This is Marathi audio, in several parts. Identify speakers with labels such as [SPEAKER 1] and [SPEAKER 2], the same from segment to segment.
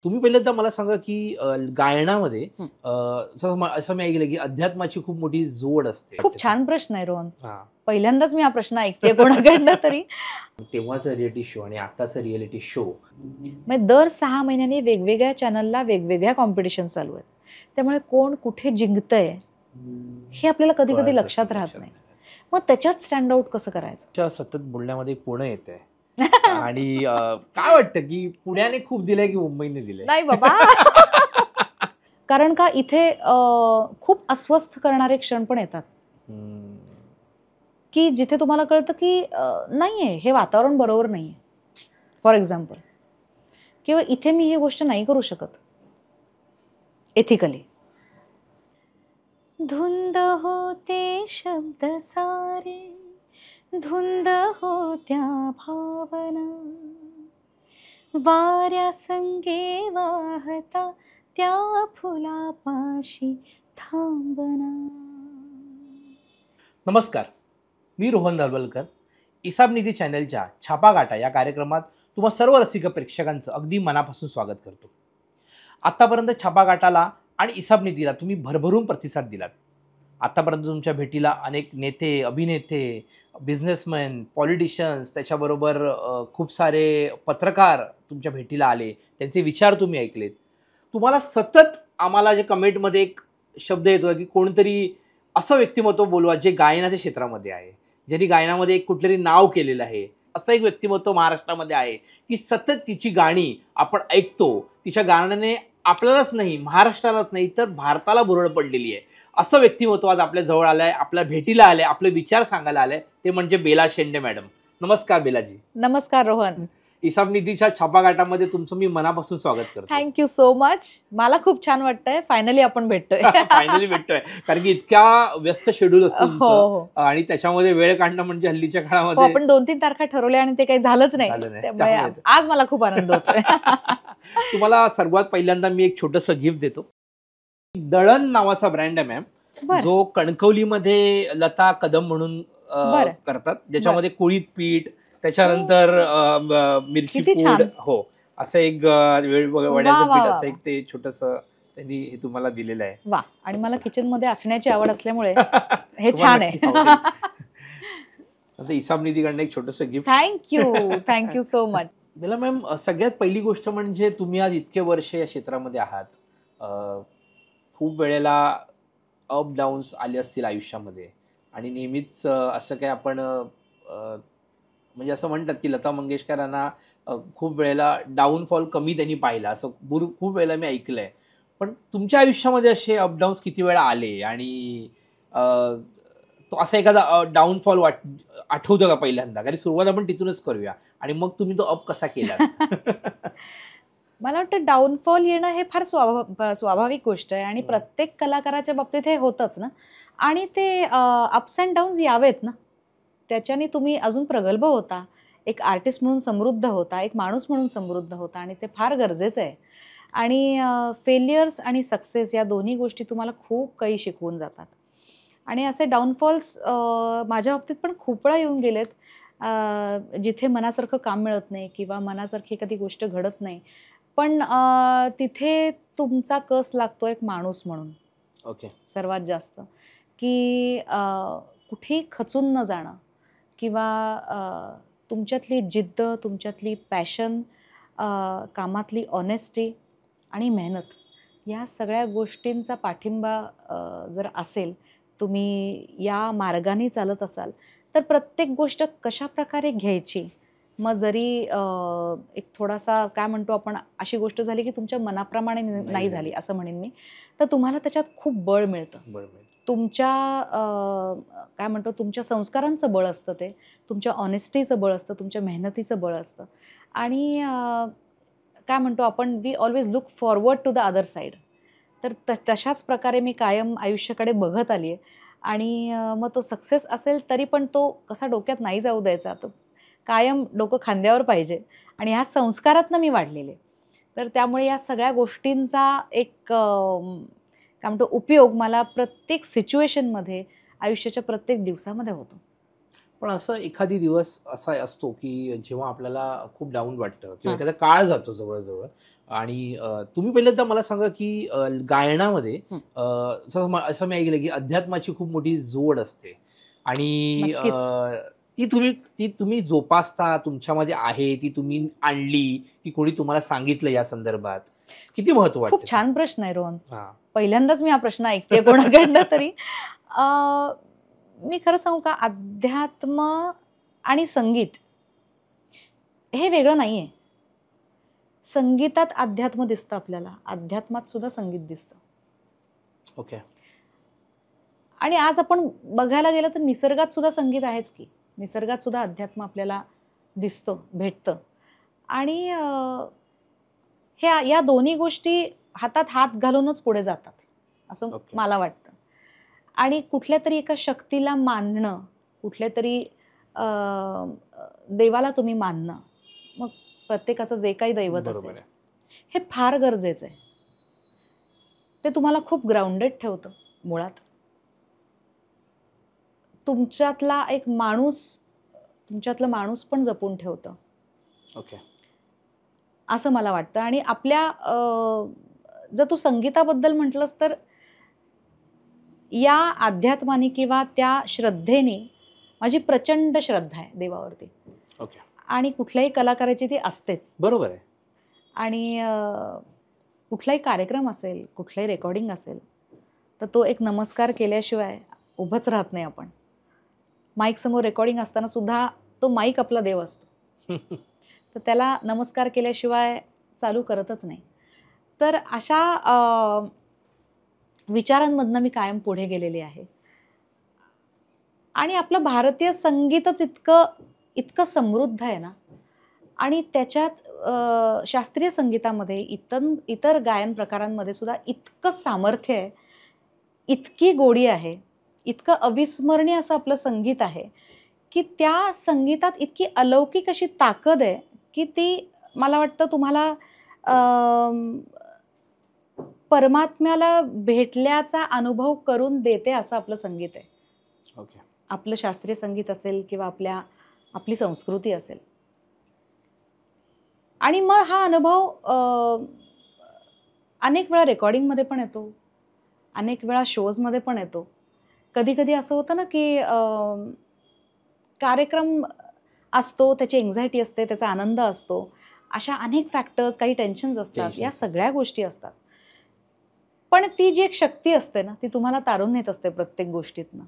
[SPEAKER 1] तुम्ही पहिल्यांदा मला सांगा, की गायनामध्ये
[SPEAKER 2] हं.
[SPEAKER 1] असं मी ऐकलं, की अध्यात्माची खूप मोठी जोड असते.
[SPEAKER 2] खूप छान प्रश्न आहे रोहन.
[SPEAKER 1] हां.
[SPEAKER 2] पहिल्यांदाच मी हा प्रश्न ऐकतेय कोणाकडनं तरी.
[SPEAKER 1] तेव्हाचा रिएलिटी शो आणि आताचा रिएलिटी शो
[SPEAKER 2] म्हणजे दर 6 महिन्यांनी वेगवेगळ्या चॅनलला वेगवेगळ्या कॉम्पिटिशन चालू आहेत. त्यामुळे कोण कुठे जिंकतंय हे आपल्याला कधी-कधी लक्षात राहत नाही. मग त्याच्यात स्टँड आउट कसं करायचं?
[SPEAKER 1] सतत बोलण्यामध्ये पुणे येतंय. आणि काय वाटतं, की पुण्याने खूप दिलंय, की मुंबईने दिलंय?
[SPEAKER 2] नाही बाबा. कारण का इथे खूप अस्वस्थ करणारे क्षण पण येतात.
[SPEAKER 1] हं.
[SPEAKER 2] की जिथे तुम्हाला कळतं की नाहीये, हे वातावरण बरोबर नाहीये. फॉर एक्झाम्पल किंवा इथे मी ही गोष्ट नाही करू शकत एथिकली. धुंद होते शब्द सारे, धुंद होत्या भावना, वाऱ्या संगे वाहता त्या फुलापाशी थांबना.
[SPEAKER 1] नमस्कार, मी रोहन नरवलकर. इसाब निधी चॅनलच्या छापा गाठा या कार्यक्रमात तुम्हा सर्व रसिक प्रेक्षकांचं अगदी मनापासून स्वागत करतो. आत्तापर्यंत छापा गाठाला आणि इसाब निधीला तुम्ही भरभरून प्रतिसाद दिलात. आत्तापर्यंत तुमच्या भेटीला अनेक नेते, अभिनेते, बिझनेसमॅन, पॉलिटिशियन्स, त्याच्याबरोबर खूप सारे पत्रकार तुमच्या भेटीला आले. त्यांचे विचार तुम्ही ऐकलेत. तुम्हाला सतत आम्हाला जे कमेंटमध्ये एक शब्द येतो, की कोणतरी असं व्यक्तिमत्व बोलवा जे गायनाच्या क्षेत्रामध्ये आहे, ज्यांनी गायनामध्ये एक कुठलंतरी नाव केलेलं आहे. असं एक व्यक्तिमत्व महाराष्ट्रामध्ये आहे, की सतत तिची गाणी आपण ऐकतो. तिच्या गाण्याने आपल्यालाच नाही, महाराष्ट्रालाच नाही तर भारताला भुरळ पडलेली आहे. असं व्यक्तिमत्व आज आपल्या जवळ आलंय, आपल्या भेटीला आलंय, आपले विचार सांगायला आलंय. ते म्हणजे बेला शेंडे मॅडम. नमस्कार बेलाजी.
[SPEAKER 2] नमस्कार रोहन.
[SPEAKER 1] इसाब निधीच्या छापागाटामध्ये तुमचं मी मनापासून स्वागत करतो.
[SPEAKER 2] Thank you so much. मला खूप छान वाटतंय फायनली आपण भेटतोय.
[SPEAKER 1] फायनली भेटतोय, कारण की इतक्या व्यस्त शेड्यूल असतं
[SPEAKER 2] हो,
[SPEAKER 1] तुमचं
[SPEAKER 2] हो.
[SPEAKER 1] आणि त्याच्यामध्ये वेळ काढणं म्हणजे हल्लीच्या
[SPEAKER 2] हो,
[SPEAKER 1] काळामध्ये
[SPEAKER 2] आपण 2-3 तारखा ठरवल्या आणि ते काही झालंच नाही.
[SPEAKER 1] झालं नाही.
[SPEAKER 2] त्यामुळे
[SPEAKER 1] त्यामुळे
[SPEAKER 2] आज मला खूप आनंद होतोय.
[SPEAKER 1] तुम्हाला सर्वात पहिल्यांदा मी एक छोटंसं गिफ्ट देतो. दळण नावाचा ब्रँड आहे मॅम,
[SPEAKER 2] बरं.
[SPEAKER 1] जो कणकवलीमध्ये लता कदम म्हणून
[SPEAKER 2] बरं.
[SPEAKER 1] करतात, ज्याच्यामध्ये कुळीत पीठ, त्याच्यानंतर मिरची
[SPEAKER 2] किती
[SPEAKER 1] पूड,
[SPEAKER 2] छान.
[SPEAKER 1] हो, असं एक वड्याचं
[SPEAKER 2] वा,
[SPEAKER 1] पीठ,
[SPEAKER 2] वा,
[SPEAKER 1] असं
[SPEAKER 2] वा.
[SPEAKER 1] एक ते छोटंसं त्यांनी हे तुम्हाला दिलेलं आहे.
[SPEAKER 2] वा, आणि मला किचन मध्ये असण्याची आवड असल्यामुळे हे
[SPEAKER 1] तुम्हाला
[SPEAKER 2] छान
[SPEAKER 1] नक्की
[SPEAKER 2] आहे.
[SPEAKER 1] आवडेल. आता इसाब निधीकडनं एक छोटंसं गिफ्ट.
[SPEAKER 2] Thank you so much.
[SPEAKER 1] मला मॅम, सगळ्यात पहिली गोष्ट म्हणजे तुम्ही आज इतके वर्ष या क्षेत्रामध्ये आहात. खूप वेळेला अप डाऊन्स आले असतील आयुष्यामध्ये आणि नेहमीच असं काय आपण म्हणजे असं म्हणतात, की लता मंगेशकरांना खूप वेळेला डाऊनफॉल कमी त्यांनी पाहिला, असं खूप वेळेला मी ऐकलंय. पण तुमच्या आयुष्यामध्ये असे अपडाऊन्स किती वेळा आले आणि तो असा एखादा डाऊनफॉल आठवतो का पहिल्यांदा? कारण सुरुवात आपण तिथूनच करूया आणि मग तुम्ही तो अप कसा केलात?
[SPEAKER 2] मला वाटतं डाऊनफॉल येणं हे फार स्वाभाविक गोष्ट आहे आणि प्रत्येक कलाकाराच्या बाबतीत हे होतंच ना. आणि ते अप्स अँड डाऊन्स यावेत ना, त्याच्याने तुम्ही अजून प्रगल्भ होता, एक आर्टिस्ट म्हणून समृद्ध होता, एक माणूस म्हणून समृद्ध होता आणि ते फार गरजेचं आहे. आणि फेल्युअर्स आणि सक्सेस या दोन्ही गोष्टी तुम्हाला खूप काही शिकवून जातात. आणि असे डाऊनफॉल्स माझ्या बाबतीत पण खूप वेळा येऊन गेलेत. जिथे मनासारखं काम मिळत नाही किंवा मनासारखी एखादी गोष्ट घडत नाही. पण तिथे तुमचा कस लागतो एक माणूस म्हणून.
[SPEAKER 1] ओके.
[SPEAKER 2] सर्वात जास्त, की कुठेही खचून न जाणं किंवा तुमच्यातली जिद्द, तुमच्यातली पॅशन, कामातली ऑनेस्टी आणि मेहनत या सगळ्या गोष्टींचा पाठिंबा जर असेल, तुम्ही या मार्गाने चालत असाल, तर प्रत्येक गोष्ट कशाप्रकारे घ्यायची. मग जरी एक थोडासा काय म्हणतो आपण, अशी गोष्ट झाली की तुमच्या मनाप्रमाणे नाही झाली असं म्हणेन मी, तर तुम्हाला त्याच्यात खूप बळ मिळतं. तुमच्या काय म्हणतो, तुमच्या संस्कारांचं बळ असतं ते, तुमच्या ऑनेस्टीचं बळ असतं, तुमच्या मेहनतीचं बळ असतं. आणि काय म्हणतो आपण, we always look forward to the other side. तर तशाच प्रकारे मी कायम आयुष्याकडे बघत आली आहे. आणि मग तो सक्सेस असेल तरी पण तो कसा डोक्यात नाही जाऊ द्यायचा, तो कायम डोकं खांद्यावर पाहिजे. आणि ह्या संस्कारातनं मी वाढलेले. तर त्यामुळे या सगळ्या गोष्टींचा एक काय म्हणतो उपयोग मला प्रत्येक सिच्युएशनमध्ये, आयुष्याच्या प्रत्येक दिवसामध्ये होतो.
[SPEAKER 1] पण असं एखादी दिवस असा असतो, की जेव्हा आपल्याला खूप डाऊन वाटतं किंवा एखादा काळ जातो जवळ-जवळ. आणि तुम्ही पहिल्यांदा मला सांगा की गायनामध्ये
[SPEAKER 2] हं.
[SPEAKER 1] असं मी ऐकलं की अध्यात्माची खूप मोठी जोड असते आणि
[SPEAKER 2] नक्कीच.
[SPEAKER 1] ती तुम्ही जोपासता, तुमच्यामध्ये आहे, ती तुम्ही आणली की कोणी तुम्हाला सांगितलं या संदर्भात? किती महत्व
[SPEAKER 2] खूप
[SPEAKER 1] वाटतं ते?
[SPEAKER 2] छान प्रश्न आहे रोहन.
[SPEAKER 1] हां.
[SPEAKER 2] पहिल्यांदाच मी हा प्रश्न ऐकतेय कोणाकडनं तरी. अ, मी खरं सांगू का, अध्यात्म आणि संगीत हे वेगळं नाहीये. संगीतात अध्यात्म दिसतं आपल्याला, अध्यात्मात सुद्धा संगीत दिसतं.
[SPEAKER 1] ओके.
[SPEAKER 2] आणि आज आपण बघायला गेलं तर निसर्गात सुद्धा संगीत आहेच की. निसर्गात सुद्धा अध्यात्म आपल्याला दिसतं, भेटतं. आणि या दोन्ही गोष्टी हातात हात घालूनच पुढे जातात, असं
[SPEAKER 1] ओके.
[SPEAKER 2] मला वाटतं. आणि कुठल्यातरी एका शक्तीला मानणं, कुठल्यातरी अ, देवाला तुम्ही मानणं, मग प्रत्येकाचं जे काही दैवत
[SPEAKER 1] बरोबर
[SPEAKER 2] असेल,
[SPEAKER 1] आहे.
[SPEAKER 2] हे फार गरजेचं आहे. ते तुम्हाला खूप ग्राउंडेड ठेवतं मुळात. तुमच्यातला एक माणूस, तुमच्यातला माणूस पण जपून ठेवतं,
[SPEAKER 1] ओके.
[SPEAKER 2] असं मला वाटतं. आणि आपल्या जर तू संगीताबद्दल म्हटलंस तर या अध्यात्माने किंवा त्या श्रद्धेने माझी प्रचंड श्रद्धा आहे देवावरती.
[SPEAKER 1] ओके.
[SPEAKER 2] आणि कुठल्याही कलाकाराची ती असतेच.
[SPEAKER 1] बरोबर आहे.
[SPEAKER 2] आणि कुठलाही कार्यक्रम असेल, कुठलंही रेकॉर्डिंग असेल, तर तो एक नमस्कार केल्याशिवाय उभंच राहत नाही आपण. माईक समोर रेकॉर्डिंग असताना सुद्धा तो माईक आपला देव असतो. तर त्याला नमस्कार केल्याशिवाय चालू करतच नाही. तर अशा विचारांमधनं मी कायम पुढे गेलेली आहे. आणि आपलं भारतीय संगीतच इतकं इतकं समृद्ध आहे ना, आणि त्याच्यात शास्त्रीय संगीतामध्ये इतर गायन प्रकारांमध्ये सुद्धा इतकं सामर्थ्य आहे, इतकी गोडी आहे, इतकं अविस्मरणीय असं आपलं संगीत आहे, की त्या संगीतात इतकी अलौकिक अशी ताकद आहे, की ती मला वाटतं तुम्हाला अं, परमात्म्याला भेटल्याचा अनुभव करून देते असं आपलं संगीत आहे.
[SPEAKER 1] ओके.
[SPEAKER 2] आपलं शास्त्रीय संगीत असेल किंवा आपली संस्कृती असेल. आणि मग हा अनुभव अनेक वेळा रेकॉर्डिंगमध्ये पण येतो, अनेक वेळा शोजमध्ये पण येतो. कधी-कधी असं होतं ना, की कार्यक्रम असतो, त्याची अँक्झायटी असते, त्याचा आनंद असतो. अशा अनेक फॅक्टर्स, काही टेन्शन्स असतात, या
[SPEAKER 1] टेन्शन्स
[SPEAKER 2] सगळ्या
[SPEAKER 1] असतात.
[SPEAKER 2] गोष्टी असतात. पण ती जी एक शक्ती असते ना, ती तुम्हाला तारून नेत असते प्रत्येक गोष्टीतनं.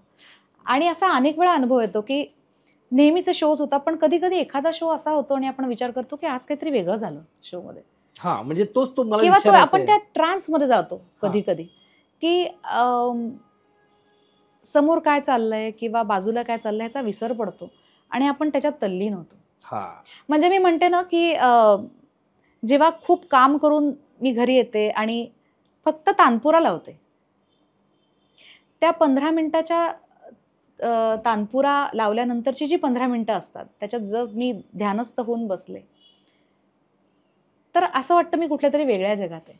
[SPEAKER 2] आणि असा अनेक वेळा अनुभव येतो, की नेहमीचे शोज होतात, पण कधी-कधी एखादा शो असा होतो आणि आपण विचार करतो, की आज काहीतरी वेगळं झालं शोमध्ये.
[SPEAKER 1] हां, म्हणजे तोच तुम्हाला
[SPEAKER 2] किंवा तो
[SPEAKER 1] विचारायचा
[SPEAKER 2] आपण
[SPEAKER 1] आहे.
[SPEAKER 2] त्या ट्रान्समध्ये जातो
[SPEAKER 1] हां.
[SPEAKER 2] कधी-कधी, की समोर काय चाललंय किंवा बाजूला काय चाललंय ह्याचा विसर पडतो आणि आपण त्याच्यात तल्लीन होतो.
[SPEAKER 1] हां.
[SPEAKER 2] म्हणजे मी म्हणते ना, की जेव्हा खूप काम करून मी घरी येते आणि फक्त तानपुरा लावते. त्या 15 मिनिटाच्या तानपुरा लावल्यानंतरची जी 15 मिनिटं असतात, त्याच्यात जर मी ध्यानस्थ होऊन बसले, तर असं वाटतं मी कुठल्यातरी वेगळ्या जगात आहे.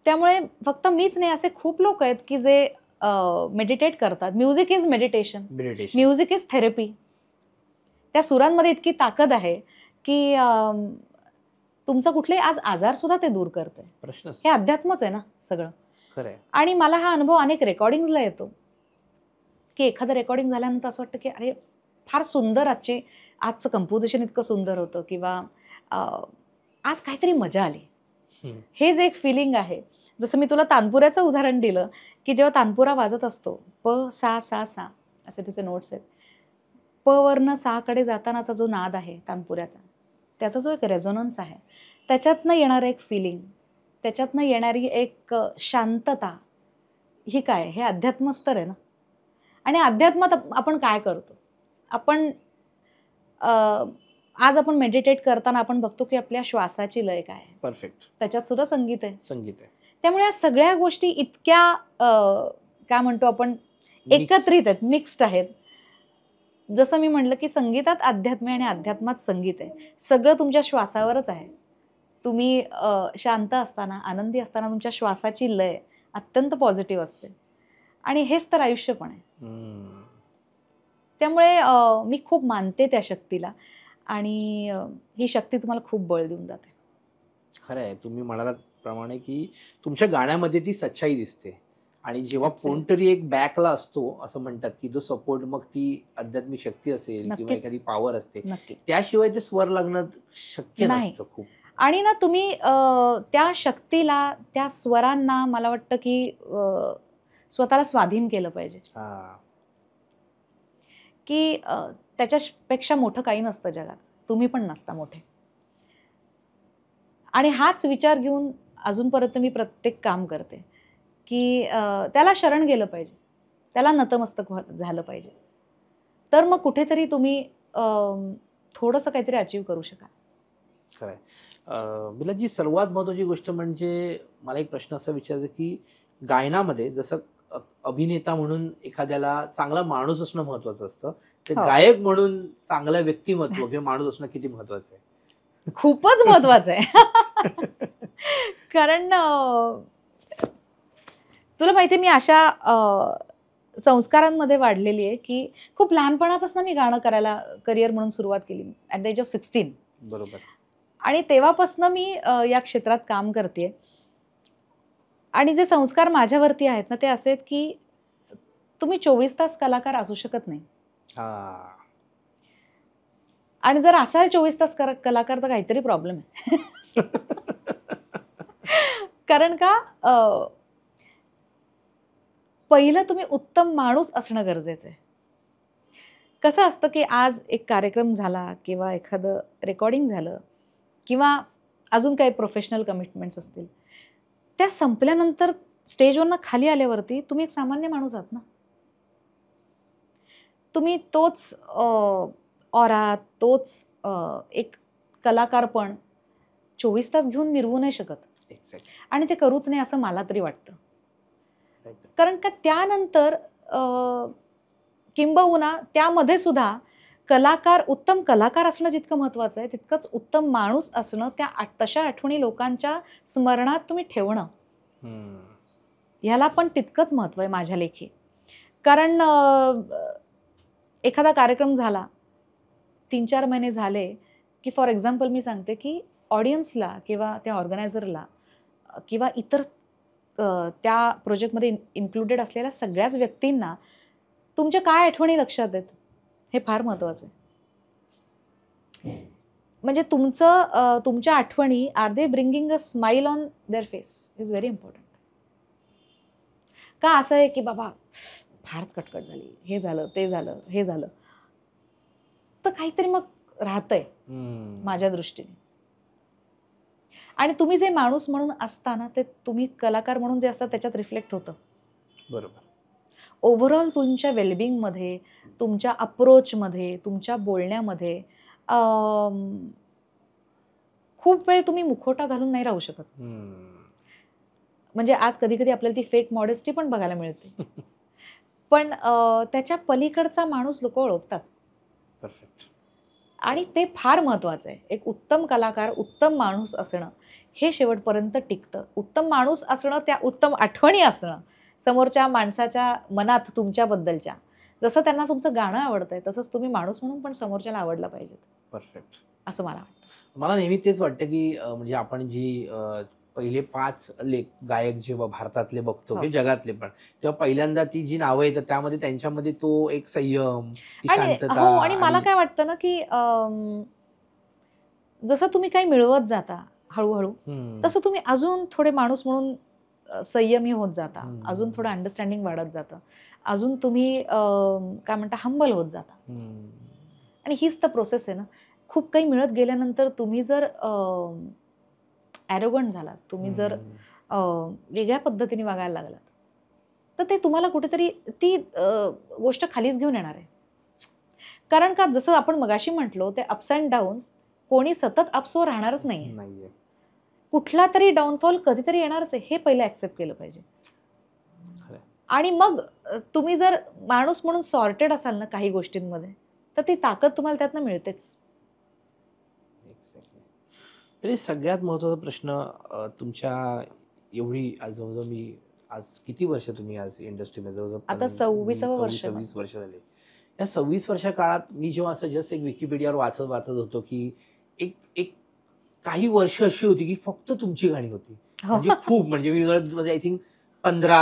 [SPEAKER 2] त्यामुळे फक्त मीच नाही, असे खूप लोक आहेत, की जे मेडिटेट करतात. Music is meditation.
[SPEAKER 1] Meditation.
[SPEAKER 2] Music is therapy. त्या सुरांमध्ये इतकी ताकद आहे, की तुमचा कुठलाही आज आजार सुद्धा ते दूर करते.
[SPEAKER 1] प्रश्नच
[SPEAKER 2] हे अध्यात्मच आहे ना सगळं.
[SPEAKER 1] खरं आहे.
[SPEAKER 2] आणि मला हा अनुभव अनेक रेकॉर्डिंग्जला येतो, की एखादं रेकॉर्डिंग झाल्यानंतर असं वाटतं, की अरे फार सुंदर आजचं कंपोझिशन इतकं सुंदर होतं, किंवा अ, आज काहीतरी मजा आली.
[SPEAKER 1] हं.
[SPEAKER 2] हे जे एक फिलिंग आहे, जसं मी तुला तानपुऱ्याचं उदाहरण दिलं, की जेव्हा तानपुरा वाजत असतो, प, सा, सा, सा असे त्याचे नोट्स आहेत. प वरनं सा कडे जातानाचा जो नाद आहे तानपुऱ्याचा, त्याचा जो एक रेझोनन्स आहे, त्याच्यातनं येणारं एक फिलिंग, त्याच्यातनं येणारी एक शांतता, ही काय हे अध्यात्मस्तर आहे ना. आणि अध्यात्मात आपण काय करतो? आपण अ, आज आपण मेडिटेट करताना आपण बघतो, की आपल्या श्वासाची लय काय आहे?
[SPEAKER 1] परफेक्ट.
[SPEAKER 2] त्याच्यात सुद्धा संगीत आहे.
[SPEAKER 1] संगीत आहे.
[SPEAKER 2] त्यामुळे या सगळ्या गोष्टी इतक्या काय म्हणतो आपण,
[SPEAKER 1] मिक्स.
[SPEAKER 2] एकत्रित आहेत, मिक्स्ड आहेत. जसं मी म्हटलं, की संगीतात अध्यात्म आहे आणि अध्यात्मात संगीत आहे. सगळं तुमच्या श्वासावरच आहे. तुम्ही शांत असताना, आनंदी असताना तुमच्या श्वासाची लय अत्यंत पॉझिटिव्ह असते. आणि हेच तर आयुष्य पण आहे.
[SPEAKER 1] हं.
[SPEAKER 2] त्यामुळे मी खूप मानते त्या शक्तीला. आणि ही शक्ती तुम्हाला खूप बळ देऊन जाते.
[SPEAKER 1] खरं आहे. तुम्ही म्हणालात प्रमाणे की तुमच्या गाण्यामध्ये ती सच्चाई दिसते आणि जेव्हा
[SPEAKER 2] Absolutely.
[SPEAKER 1] कोणतरी एक बॅकला असतो असं म्हणतात की जो सपोर्ट, मग ती आध्यात्मिक शक्ती असेल किंवा
[SPEAKER 2] नक्कीच.
[SPEAKER 1] एखादी पॉवर असते,
[SPEAKER 2] नक्की.
[SPEAKER 1] त्याशिवाय ते स्वर लागणं शक्य
[SPEAKER 2] नाही.
[SPEAKER 1] नसतं खूप.
[SPEAKER 2] आणि ना तुम्ही त्या शक्तीला, त्या स्वरांना मला वाटतं की स्वतःला स्वाधीन केलं पाहिजे,
[SPEAKER 1] हां.
[SPEAKER 2] की त्याच्यापेक्षा मोठं काही नसतं जगात. तुम्ही पण नसता मोठे. आणि हाच विचार घेऊन अजूनपर्यंत मी प्रत्येक काम करते, की त्याला शरण गेलं पाहिजे. त्याला नतमस्तक झालं पाहिजे. तर मग कुठेतरी तुम्ही थोडंसं काहीतरी अचीव्ह करू शकाल.
[SPEAKER 1] खरं आहे. बिलाजी, सर्वात महत्त्वाची गोष्ट म्हणजे मला एक प्रश्न असा विचारायचा की गायनामध्ये जसं अभिनेता म्हणून एखाद्याला चांगला माणूस असणं महत्त्वाचं असतं, तर
[SPEAKER 2] हो.
[SPEAKER 1] गायक म्हणून चांगलं व्यक्तिमत्व किंवा माणूस असणं किती महत्त्वाचं आहे?
[SPEAKER 2] खूपच महत्वाचं आहे. कारण तुला माहिती आहे मी अशा संस्कारांमध्ये वाढलेली आहे, की खूप लहानपणापासून मी गाणं करायला करिअर म्हणून सुरुवात केली ॲट द एज ऑफ 16.
[SPEAKER 1] बरोबर.
[SPEAKER 2] आणि तेव्हापासून मी या क्षेत्रात काम करते. आणि जे संस्कार माझ्यावरती आहेत ना, ते असे आहेत, की तुम्ही 24 तास कलाकार असू शकत नाही.
[SPEAKER 1] हां.
[SPEAKER 2] आणि जर असाल 24 तास कलाकार तर काहीतरी प्रॉब्लेम आहे. कारण का पहिलं तुम्ही उत्तम माणूस असणं गरजेचं आहे. कसं असतं, की आज एक कार्यक्रम झाला किंवा एखादं रेकॉर्डिंग झालं किंवा अजून काही प्रोफेशनल कमिटमेंट्स असतील. त्या संपल्यानंतर स्टेजवरनं खाली आल्यावरती तुम्ही एक सामान्य माणूस आहात ना. तुम्ही तोच ऑरा, तोच एक कलाकारपण 24 तास घेऊन मिरवू नाही शकत.
[SPEAKER 1] एक्झॅक्टली.
[SPEAKER 2] आणि ते करूच नाही असं मला तरी वाटतं.
[SPEAKER 1] राइट.
[SPEAKER 2] कारण का त्यानंतर किंबहुना त्यामध्ये सुद्धा उत्तम कलाकार असणं जितकं महत्त्वाचं आहे, तितकंच उत्तम माणूस असणं, तशा आठवणी लोकांच्या स्मरणात तुम्ही ठेवणं,
[SPEAKER 1] हं.
[SPEAKER 2] ह्याला पण तितकंच महत्त्व आहे माझ्या लेखी. कारण एखादा कार्यक्रम झाला, 3-4 महिने झाले, की फॉर एक्झाम्पल मी सांगते, की ऑडियन्सला किंवा त्या ऑर्गनायझरला किंवा इतर त्या प्रोजेक्टमध्ये इन्क्लुडेड असलेल्या सगळ्याच व्यक्तींना तुमच्या काय आठवणी लक्षात आहेत, हे फार महत्त्वाचं आहे. म्हणजे तुमच्या आठवणी are they bringing a smile on their face is very important. का असं आहे, की बाबा फारच कटकट झाली, हे झालं, ते झालं, हे झालं. तर काहीतरी मग राहतंय
[SPEAKER 1] हं.
[SPEAKER 2] माझ्या दृष्टीने. आणि तुम्ही जे माणूस म्हणून असता ना, ते तुम्ही कलाकार म्हणून जे असता त्याच्यात रिफ्लेक्ट होतं.
[SPEAKER 1] बरोबर.
[SPEAKER 2] ओव्हरऑल तुमच्या वेलबिंगमध्ये, तुमच्या अप्रोचमध्ये, तुमच्या बोलण्यामध्ये खूप वेळ तुम्ही मुखवटा घालून नाही राहू शकत.
[SPEAKER 1] हं.
[SPEAKER 2] म्हणजे आज कधी-कधी आपल्याला ती फेक मॉडेस्टी पण बघायला मिळते. पण त्याच्या पलीकडचा माणूस लोकं ओळखतात.
[SPEAKER 1] परफेक्ट.
[SPEAKER 2] आणि ते फार महत्त्वाचं आहे. एक उत्तम कलाकार, उत्तम माणूस असणं, हे शेवटपर्यंत टिकतं. उत्तम माणूस असणं, त्या उत्तम आठवणी असणं, समोरच्या माणसाच्या मनात तुमच्याबद्दलच्या. जसं त्यांना तुमचं गाणं आवडतंय, तसंच तुम्ही माणूस म्हणून पण समोरच्याला आवडला पाहिजेत,
[SPEAKER 1] परफेक्ट.
[SPEAKER 2] असं मला वाटतं.
[SPEAKER 1] मला नेहमी तेच वाटतं, की म्हणजे आपण जी पहिले 5 गायक जेव्हा भारतातले बघतो
[SPEAKER 2] हो.
[SPEAKER 1] किंवा जगातले पण, तेव्हा पहिल्यांदा ती जी नावं येतात त्यामध्ये त्यांच्यामध्ये तो एक संयम, ती
[SPEAKER 2] आणि
[SPEAKER 1] शांतता
[SPEAKER 2] हो आणि मला
[SPEAKER 1] आणि
[SPEAKER 2] काय वाटतं ना, की जसं तुम्ही काही मिळवत जाता हळू-हळू,
[SPEAKER 1] हं.
[SPEAKER 2] तसं तुम्ही अजून थोडे माणूस म्हणून संयमी होत जाता. अजून थोडं
[SPEAKER 1] हं.
[SPEAKER 2] अंडरस्टँडिंग वाढत जातं. अजून तुम्ही काय म्हणता हंबल होत जाता.
[SPEAKER 1] हं.
[SPEAKER 2] आणि हीच तर प्रोसेस आहे ना. खूप काही मिळत गेल्यानंतर तुम्ही जर ॲरोगंट झालात, तुम्ही जर
[SPEAKER 1] हं.
[SPEAKER 2] वेगळ्या पद्धतीने वागायला लागलात, तर ते तुम्हाला कुठेतरी ती गोष्ट खालीच घेऊन येणार आहे. कारण का जसं आपण मगाशी म्हटलो ते अप्स एंड डाउन्स कोणी सतत अपसवर राहणारच नाहीये.
[SPEAKER 1] नाहीये.
[SPEAKER 2] कुठला तरी डाउनफॉल कधीतरी येणारच आहे, हे पहिलं ॲक्सेप्ट केलं पाहिजे.
[SPEAKER 1] खरं आहे.
[SPEAKER 2] आणि मग तुम्ही जर माणूस म्हणून सॉर्टेड असाल ना काही गोष्टींमध्ये, तर ती ताकद तुम्हाला त्यातनं मिळतेच.
[SPEAKER 1] एक्झॅक्टली. तरी सगळ्यात महत्त्वाचा प्रश्न तुमच्या एवढी आज जवळ-जवळ मी आज किती वर्ष तुम्ही आज इंडस्ट्रीमध्ये जवळ-जवळ
[SPEAKER 2] आता
[SPEAKER 1] मी
[SPEAKER 2] 26वं वर्ष आहे
[SPEAKER 1] 26
[SPEAKER 2] माझं.
[SPEAKER 1] वर्ष झाले. या 26 वर्षा काळात मी जेव्हा असं जस्ट एक Wikipediaवर वाचत होतो, की एक एक काही वर्ष अशी होती की फक्त तुमची गाणी होती,
[SPEAKER 2] हो.
[SPEAKER 1] म्हणजे खूप, म्हणजे मी म्हणजे आय थिंक 15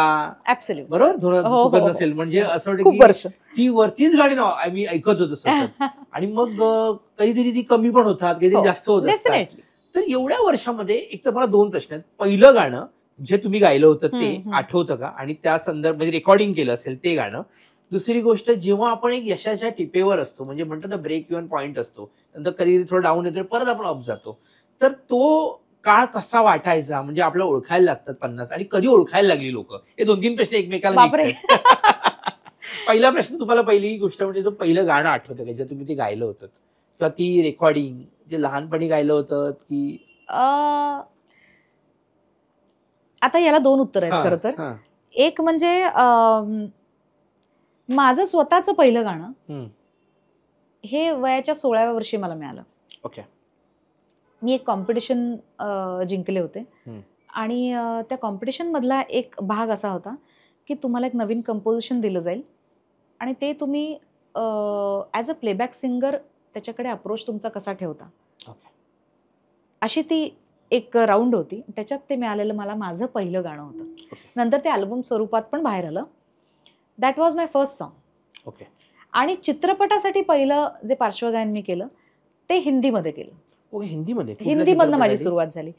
[SPEAKER 2] ऍब्सोल्युट.
[SPEAKER 1] बरोबर, धोरण
[SPEAKER 2] हो,
[SPEAKER 1] चुकत
[SPEAKER 2] हो,
[SPEAKER 1] नसेल, म्हणजे
[SPEAKER 2] हो.
[SPEAKER 1] असं वाटतं
[SPEAKER 2] खूप
[SPEAKER 1] की
[SPEAKER 2] वर्ष.
[SPEAKER 1] ती वरतीच गाणी आम्ही ऐकत होतो सतत. आणि मग कधीतरी ती कमी पण होतात, काहीतरी
[SPEAKER 2] हो,
[SPEAKER 1] जास्त होत असतात.
[SPEAKER 2] डेफिनेटली.
[SPEAKER 1] तर एवढ्या वर्षामध्ये एक तर मला 2 प्रश्न आहेत. पहिलं गाणं जे तुम्ही गायलं होतं ते
[SPEAKER 2] हम्म, हम्म.
[SPEAKER 1] आठवतं का? आणि त्या म्हणजे रेकॉर्डिंग केलं असेल ते गाणं. दुसरी गोष्ट, जेव्हा आपण एक यशाच्या टिपेवर असतो, म्हणजे म्हणतो ना ब्रेक इव्हन पॉइंट असतो, नंतर कधी थोडं डाऊन येतो, परत आपण अप जातो. तर तो काळ कसा वाटायचा? म्हणजे आपल्याला ओळखायला लागतात 50 आणि कधी ओळखायला लागली लोक? हे 2-3 प्रश्न एकमेकाला मिक्स
[SPEAKER 2] बापरे.
[SPEAKER 1] आहेत. पहिला प्रश्न, तुम्हाला पहिली गोष्ट म्हणजे तो पहिलं गाणं आठवतं का जे तुम्ही ते गायलं होतं, किंवा ती रेकॉर्डिंग जे लहानपणी गायलं होतं की?
[SPEAKER 2] अ, आता याला 2 उत्तर आहेत
[SPEAKER 1] हा,
[SPEAKER 2] खरं तर.
[SPEAKER 1] हा.
[SPEAKER 2] एक म्हणजे माझं स्वतःचं पहिलं गाणं हे वयाच्या 16व्या वर्षी मला मिळालं.
[SPEAKER 1] ओके.
[SPEAKER 2] मी एक कॉम्पिटिशन जिंकले होते.
[SPEAKER 1] हम्म.
[SPEAKER 2] आणि त्या कॉम्पिटिशन मधला एक भाग असा होता की तुम्हाला एक नवीन कंपोजिशन दिलं जाईल आणि ते तुम्ही ॲज अ प्लेबॅक सिंगर त्याच्याकडे अप्रोच तुमचा कसा ठेवता,
[SPEAKER 1] ओके.
[SPEAKER 2] अशी ती एक राऊंड होती. त्याच्यात ते मिळालेलं मला माझं पहिलं गाणं होतं.
[SPEAKER 1] ओके.
[SPEAKER 2] नंतर ते अल्बम स्वरूपात पण बाहेर आलं. That was my first song.
[SPEAKER 1] Okay.
[SPEAKER 2] आणि चित्रपटासाठी पहिलं जे पार्श्वगायन मी केलं ते हिंदीमध्ये केलं.
[SPEAKER 1] ओके, हिंदीमध्ये कुठल्या
[SPEAKER 2] हिंदीमधनं माझी
[SPEAKER 1] चित्रपटासाठी?
[SPEAKER 2] सुरुवात झाली.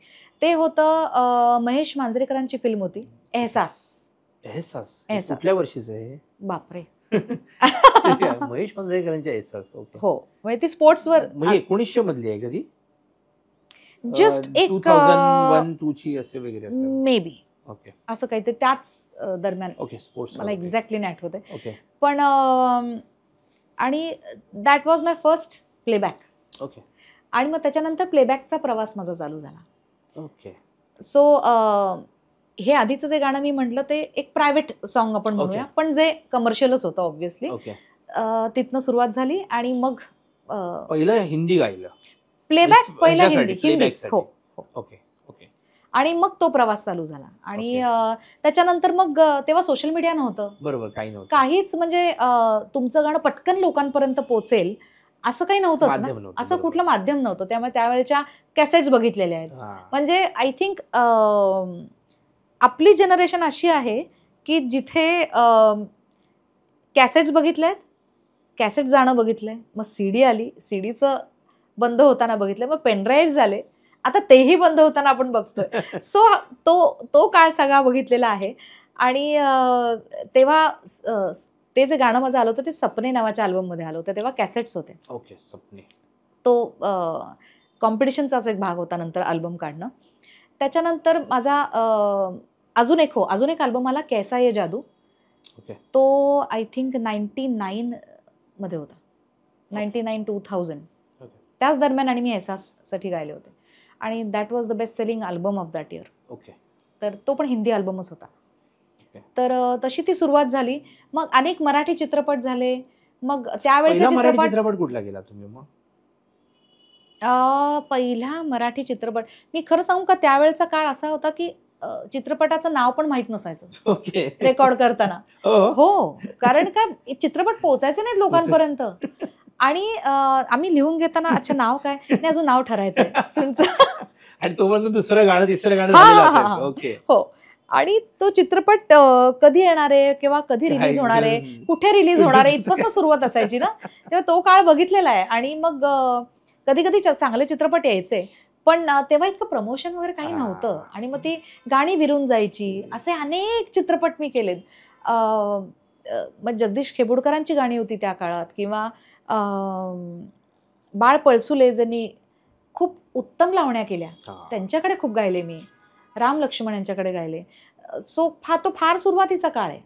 [SPEAKER 2] ते होतं महेश मांजरेकरांची फिल्म होती एहसास.
[SPEAKER 1] एहसास.
[SPEAKER 2] एहसास.
[SPEAKER 1] कुठल्या वर्षीचं आहे?
[SPEAKER 2] बापरे.
[SPEAKER 1] महेश मांजरेकरांच्या एहसास. ओके.
[SPEAKER 2] हो, म्हणजे ती स्पोर्ट्सवर
[SPEAKER 1] म्हणजे 1900 मधली आहे कधी?
[SPEAKER 2] जस्ट एक
[SPEAKER 1] 2001-2 ची असे वगैरे असेल.
[SPEAKER 2] May be
[SPEAKER 1] okay.
[SPEAKER 2] असं काहीतरी त्याच दरम्यान.
[SPEAKER 1] Okay, sports.
[SPEAKER 2] मला एक्झॅक्टली नाही आठवत आहे.
[SPEAKER 1] ओके.
[SPEAKER 2] पण आणि that was my first playback.
[SPEAKER 1] Okay.
[SPEAKER 2] आणि मग त्याच्यानंतर प्लेबॅकचा प्रवास माझा चालू झाला.
[SPEAKER 1] ओके.
[SPEAKER 2] सो हे आधीचं जे गाणं मी म्हटलं ते एक प्रायव्हेट सॉन्ग आपण म्हणूया, पण जे कमर्शियलच होतं ऑब्व्हियसली.
[SPEAKER 1] ओके.
[SPEAKER 2] तिथनं सुरुवात झाली आणि मग
[SPEAKER 1] पहिलं हिंदी गायलं
[SPEAKER 2] प्लेबॅक पहिला
[SPEAKER 1] ह्याच्यासाठी,
[SPEAKER 2] हिंदी.
[SPEAKER 1] playbackसाठी.
[SPEAKER 2] हो हो.
[SPEAKER 1] ओके. ओके.
[SPEAKER 2] आणि मग तो प्रवास चालू झाला. आणि
[SPEAKER 1] ओके.
[SPEAKER 2] त्याच्यानंतर मग तेव्हा सोशल मीडिया नव्हतं,
[SPEAKER 1] बरोबर, काही नव्हतं.
[SPEAKER 2] काहीच. म्हणजे तुमचं गाणं पटकन लोकांपर्यंत पोहोचेल असं काही नव्हतंच ना.
[SPEAKER 1] माध्यम नव्हतं,
[SPEAKER 2] असं
[SPEAKER 1] बरोबर.
[SPEAKER 2] कुठलं माध्यम नव्हतं. त्यामुळे त्यावेळेच्या कॅसेट्स बघितलेल्या आहेत.
[SPEAKER 1] हा.
[SPEAKER 2] म्हणजे आय थिंक आपली जनरेशन अशी आहे की जिथे कॅसेट्स बघितल्यात, कॅसेट जाणं बघितलंय, मग सीडी आली, सीडीचं बंद होताना बघितलंय, मग पेनड्राईव्ह झाले, आता तेही बंद होताना आपण बघतोय. सो तो काळ सगळा बघितलेला आहे. आणि तेव्हा ते जे गाणं माझं आलं होतं ते सपने नावाच्या अल्बममध्ये आलं होतं. तेव्हा कॅसेट्स होते.
[SPEAKER 1] ओके, सपने.
[SPEAKER 2] तो कॉम्पिटिशनचाच एक भाग होता नंतर अल्बम काढणं. त्याच्यानंतर माझा अजून एक अल्बम आला, कैसा ये जादू.
[SPEAKER 1] ओके.
[SPEAKER 2] तो आय थिंक 99 मध्ये होता, 99-2000
[SPEAKER 1] ओके.
[SPEAKER 2] त्याच दरम्यान. आणि मी एहसाससाठी गायले होते. आणि that was the best selling album of that year.
[SPEAKER 1] Okay.
[SPEAKER 2] तर तो पण हिंदी अल्बमच होता.
[SPEAKER 1] ओके.
[SPEAKER 2] तर तशी ती सुरुवात झाली. मग अनेक मराठी चित्रपट झाले. मग त्यावेळेचे
[SPEAKER 1] पहिला मराठी
[SPEAKER 2] चित्रपट,
[SPEAKER 1] चित्रपट कुठला गेला तुम्ही मग?
[SPEAKER 2] पहिला मराठी चित्रपट मी खरं सांगू का, त्यावेळेचा काळ असा होता की चित्रपटाचं नाव पण माहित नसायचं
[SPEAKER 1] ओके.
[SPEAKER 2] रेकॉर्ड करताना.
[SPEAKER 1] हो.
[SPEAKER 2] हो, कारण का चित्रपट पोहोचायचे नाहीत लोकांपर्यंत. आणि आम्ही लिहून घेताना अच्छा नाव काय, नाही अजून नाव ठरायचंय फिल्मचं.
[SPEAKER 1] आणि तोपर्यंत दुसरं गाणं, तिसरं गाणं
[SPEAKER 2] हा,
[SPEAKER 1] झालेलं
[SPEAKER 2] हा, हा,
[SPEAKER 1] असेल.
[SPEAKER 2] हा.
[SPEAKER 1] ओके.
[SPEAKER 2] हो. आणि तो चित्रपट कधी येणार आहे किंवा कधी रिलीज होणार आहे, कुठे रिलीज होणार आहे, इथपासून सुरुवात असायची ना. तेव्हा तो काळ बघितलेला आहे. आणि मग कधी कधी चांगले चित्रपट यायचे, पण तेव्हा इतकं प्रमोशन वगैरे काही नव्हतं. आणि मग ती गाणी विरून जायची. असे अनेक चित्रपट मी केलेत. मग जगदीश खेबुडकरांची गाणी होती त्या काळात, किंवा बाळ पळसुले ज्यांनी खूप उत्तम लावण्या केल्या, त्यांच्याकडे खूप गायले मी. राम लक्ष्मण यांच्याकडे गायले. सो तो फार सुरुवातीचा काळ आहे.